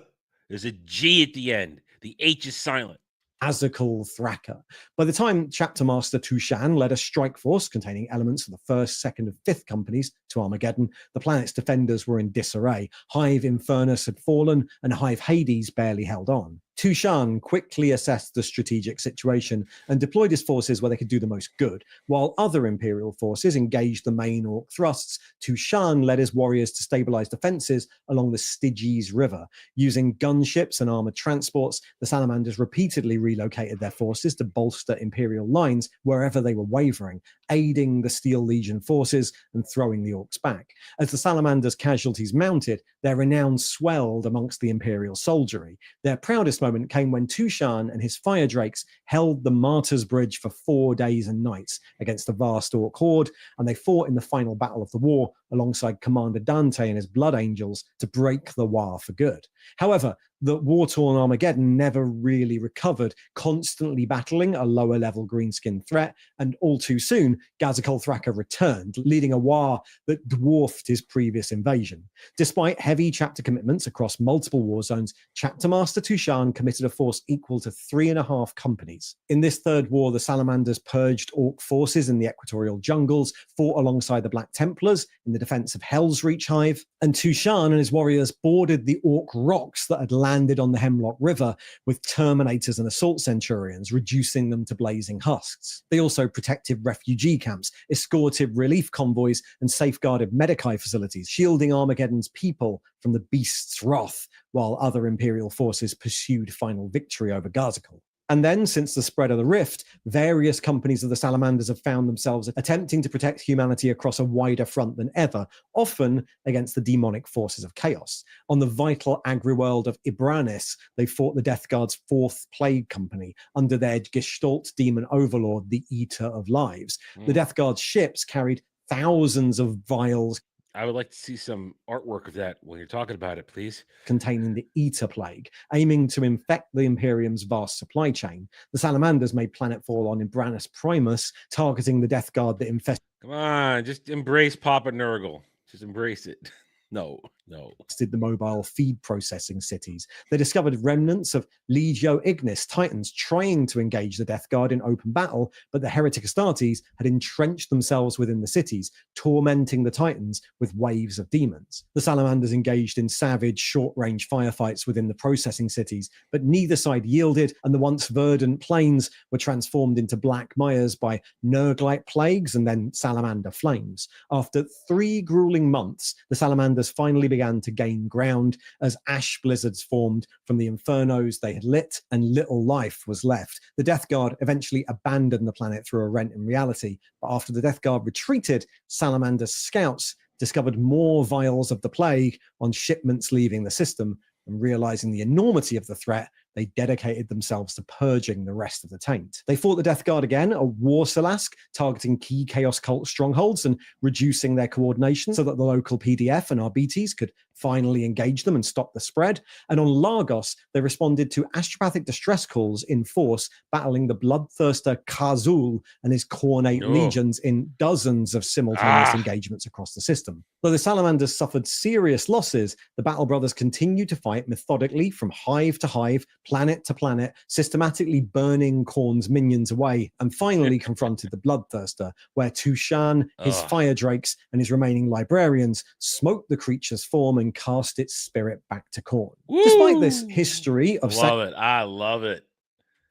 There's a G at the end. The H is silent. Azekal Thraka. By the time Chapter Master Tushan led a strike force containing elements of the 1st, 2nd, and 5th companies to Armageddon, the planet's defenders were in disarray. Hive Infernus had fallen, and Hive Hades barely held on. Tushan quickly assessed the strategic situation and deployed his forces where they could do the most good. While other Imperial forces engaged the main Orc thrusts, Tushan led his warriors to stabilize defenses along the Stygies River. Using gunships and armored transports, the Salamanders repeatedly relocated their forces to bolster Imperial lines wherever they were wavering, aiding the Steel Legion forces and throwing the Orcs back. As the Salamanders' casualties mounted, their renown swelled amongst the Imperial soldiery. Their proudest moment came when Tushan and his fire drakes held the Martyrs' Bridge for 4 days and nights against the vast Orc horde, and they fought in the final battle of the war alongside Commander Dante and his Blood Angels to break the Waaagh for good. However, the war-torn Armageddon never really recovered, constantly battling a lower-level greenskin threat, and all too soon, Gazikal Thraka returned, leading a Waaagh that dwarfed his previous invasion. Despite heavy chapter commitments across multiple war zones, Chapter Master Tushan committed a force equal to 3.5 companies. In this third war, the Salamanders purged Orc forces in the equatorial jungles, fought alongside the Black Templars in the defense of Hell's Reach Hive, and Tushan and his warriors boarded the Orc rocks that had landed on the Hemlock River with Terminators and Assault Centurions, reducing them to blazing husks. They also protected refugee camps, escorted relief convoys, and safeguarded Medicae facilities, shielding Armageddon's people from the beast's wrath, while other Imperial forces pursued final victory over Gazikal. And then, since the spread of the rift, various companies of the Salamanders have found themselves attempting to protect humanity across a wider front than ever, often against the demonic forces of chaos. On the vital agri-world of Ibranis, they fought the Death Guard's 4th Plague Company under their Gestalt demon overlord, the Eater of Lives. The Death Guard's ships carried thousands of vials I would like to see some artwork of that when you're talking about it, please. containing the Eater Plague, aiming to infect the Imperium's vast supply chain. The Salamanders made planetfall on Ibranis Primus, targeting the Death Guard that infested Come on, just embrace Papa Nurgle. Just embrace it. No. the mobile feed processing cities. They discovered remnants of Legio Ignis Titans trying to engage the Death Guard in open battle, but the Heretic Astartes had entrenched themselves within the cities, tormenting the Titans with waves of demons. The Salamanders engaged in savage, short-range firefights within the processing cities, but neither side yielded, and the once verdant plains were transformed into black mires by Nurglite plagues and then salamander flames. After 3 grueling months, the Salamanders finally began to gain ground as ash blizzards formed from the infernos they had lit, and little life was left. The Death Guard eventually abandoned the planet through a rent in reality, but after the Death Guard retreated, Salamander scouts discovered more vials of the plague on shipments leaving the system, and realizing the enormity of the threat, they dedicated themselves to purging the rest of the taint. They fought the Death Guard again, a war Salask, targeting key Chaos Cult strongholds and reducing their coordination so that the local PDF and RBTs could finally engage them and stop the spread. And on Lagos, they responded to astropathic distress calls in force, battling the bloodthirster Khazul and his Cornate legions in dozens of simultaneous engagements across the system. Though the Salamanders suffered serious losses, the Battle Brothers continued to fight methodically from hive to hive, planet to planet, systematically burning Khorne's minions away, and finally confronted the Bloodthirster, where Tushan, his fire drakes, and his remaining librarians smoked the creature's form and cast its spirit back to Khorne. Despite this history of I love it.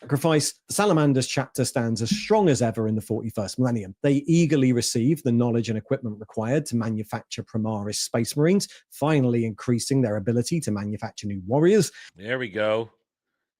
sacrifice, the Salamanders chapter stands as strong as ever in the 41st millennium. They eagerly receive the knowledge and equipment required to manufacture Primaris Space Marines, finally increasing their ability to manufacture new warriors. There we go.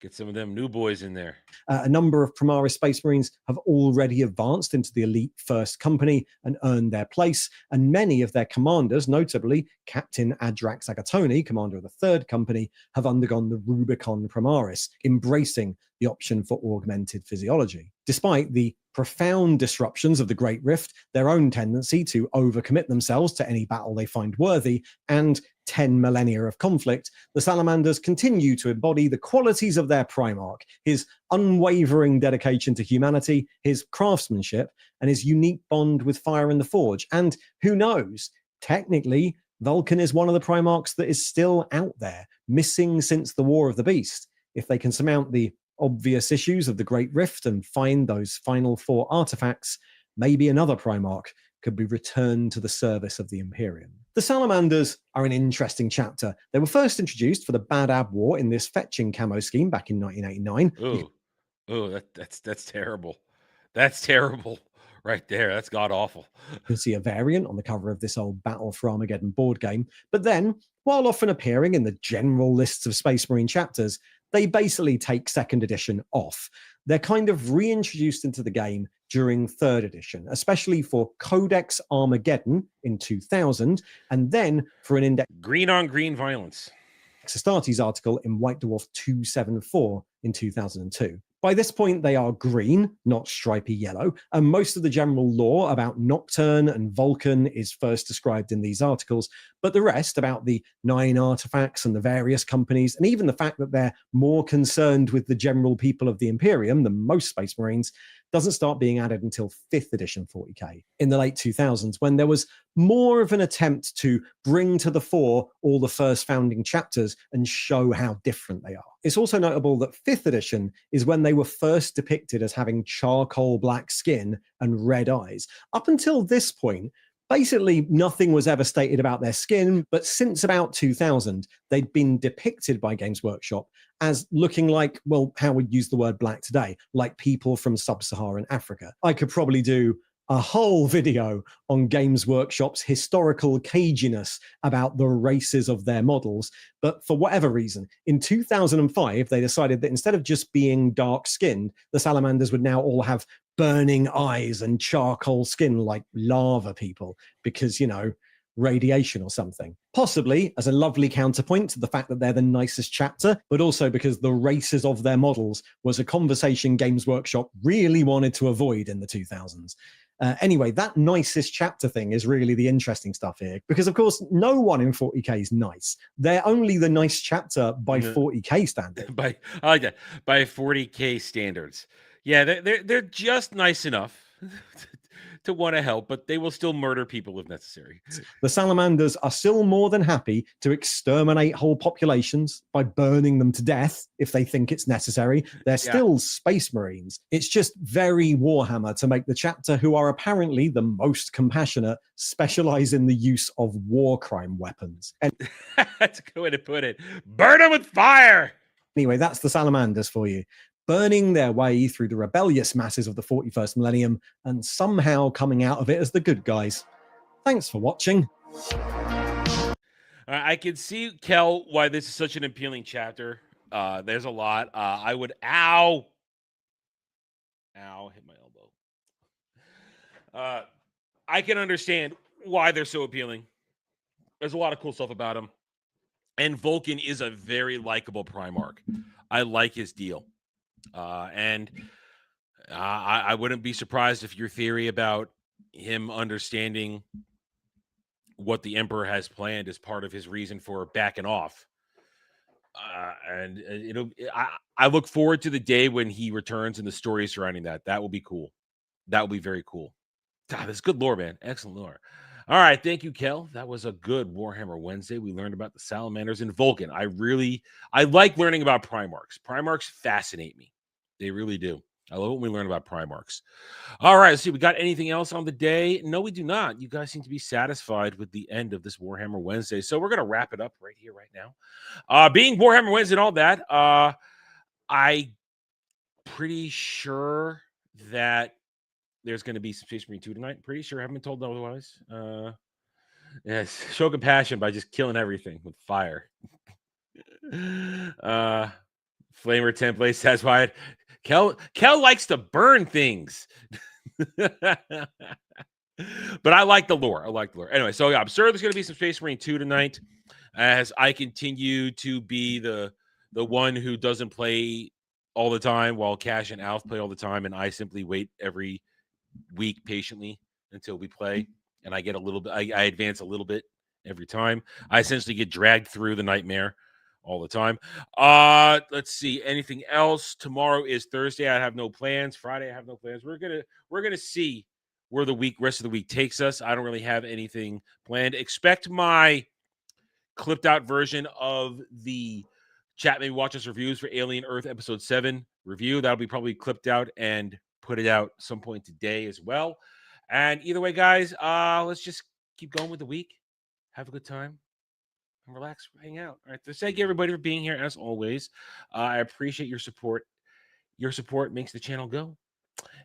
Get some of them new boys in there. A number of Primaris Space Marines have already advanced into the elite first company and earned their place, and many of their commanders, notably Captain Adrax Agatoni, commander of the third company, have undergone the Rubicon Primaris, embracing the option for augmented physiology. Despite the profound disruptions of the Great Rift, their own tendency to overcommit themselves to any battle they find worthy, and 10 millennia of conflict, the Salamanders continue to embody the qualities of their Primarch, his unwavering dedication to humanity, his craftsmanship, and his unique bond with fire in the forge. And who knows, technically, Vulcan is one of the Primarchs that is still out there, missing since the War of the Beast. If they can surmount the obvious issues of the Great Rift and find those final 4 artifacts, maybe another Primarch could be returned to the service of the Imperium. The Salamanders are an interesting chapter. They were first introduced for the Bad Ab War in this fetching camo scheme back in 1989. That's terrible. That's terrible right there. That's god awful. You can see a variant on the cover of this old Battle for Armageddon board game. But then, while often appearing in the general lists of Space Marine chapters, they basically take 2nd edition off. They're kind of reintroduced into the game during 3rd edition, especially for Codex Armageddon in 2000, and then for an Index Green on green violence Astartes article in White Dwarf 274 in 2002. By this point, they are green, not stripy yellow, and most of the general lore about Nocturne and Vulcan is first described in these articles, but the rest about the 9 artifacts and the various companies, and even the fact that they're more concerned with the general people of the Imperium than most Space Marines, doesn't start being added until 5th edition 40k in the late 2000s, when there was more of an attempt to bring to the fore all the first founding chapters and show how different they are. It's also notable that 5th edition is when they were first depicted as having charcoal black skin and red eyes. Up until this point, basically nothing was ever stated about their skin, but since about 2000, they'd been depicted by Games Workshop as looking like, well, how we'd use the word black today, like people from sub-Saharan Africa. I could probably do a whole video on Games Workshop's historical caginess about the races of their models, but for whatever reason, in 2005, they decided that instead of just being dark-skinned, the Salamanders would now all have burning eyes and charcoal skin like lava people, because, you know, radiation or something. Possibly as a lovely counterpoint to the fact that they're the nicest chapter, but also because the races of their models was a conversation Games Workshop really wanted to avoid in the 2000s. Anyway, that nicest chapter thing is really the interesting stuff here, because of course no one in 40k is nice. They're only the nice chapter by 40k standards. I like that, by 40k standards. Yeah, they're just nice enough to want to help, but they will still murder people if necessary. The Salamanders are still more than happy to exterminate whole populations by burning them to death if they think it's necessary. They're still Space Marines. It's just very Warhammer to make the chapter, who are apparently the most compassionate, specialize in the use of war crime weapons. And that's a good way to put it. Burn them with fire! Anyway, that's the Salamanders for you, burning their way through the rebellious masses of the 41st millennium and somehow coming out of it as the good guys. Thanks for watching. I can see, Kel, why this is such an appealing chapter. There's a lot. I would... Ow! Hit my elbow. I can understand why they're so appealing. There's a lot of cool stuff about them. And Vulcan is a very likable Primarch. I like his deal. And I wouldn't be surprised if your theory about him understanding what the Emperor has planned is part of his reason for backing off. I look forward to the day when he returns and the story surrounding that. That will be cool. That will be very cool. God, that's good lore, man. Excellent lore. All right, thank you, Kel. That was a good Warhammer Wednesday. We learned about the Salamanders and Vulcan. I like learning about Primarchs. Primarchs fascinate me. They really do. I love when we learn about Primarchs. All right, let's see. We got anything else on the day? No, we do not. You guys seem to be satisfied with the end of this Warhammer Wednesday. So we're going to wrap it up right here, right now. Being Warhammer Wednesday and all that, I'm pretty sure that there's going to be some Space Marine 2 tonight. Pretty sure. I haven't been told otherwise. Yes, show compassion by just killing everything with fire. Flamer template says why Kel likes to burn things. But I like the lore. Anyway, so yeah, I'm sure there's going to be some Space Marine 2 tonight as I continue to be the one who doesn't play all the time while Cash and Alf play all the time, and I simply wait every week patiently until we play, and I get a little bit, I advance a little bit every time. I essentially get dragged through the nightmare all the time. Let's see, anything else? Tomorrow is Thursday. I have no plans. Friday, I have no plans. We're gonna see where the rest of the week takes us. I don't really have anything planned. Expect my clipped out version of the Chat Maybe Watch Us reviews for Alien Earth Episode 7 review. That'll be probably clipped out and put it out some point today as well. And either way, guys, let's just keep going with the week. Have a good time and relax, hang out. All right. So thank you, everybody, for being here as always. I appreciate your support. Your support makes the channel go.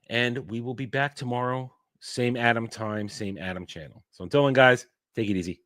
And we will be back tomorrow. Same Adam time, same Adam channel. So until then, guys, take it easy.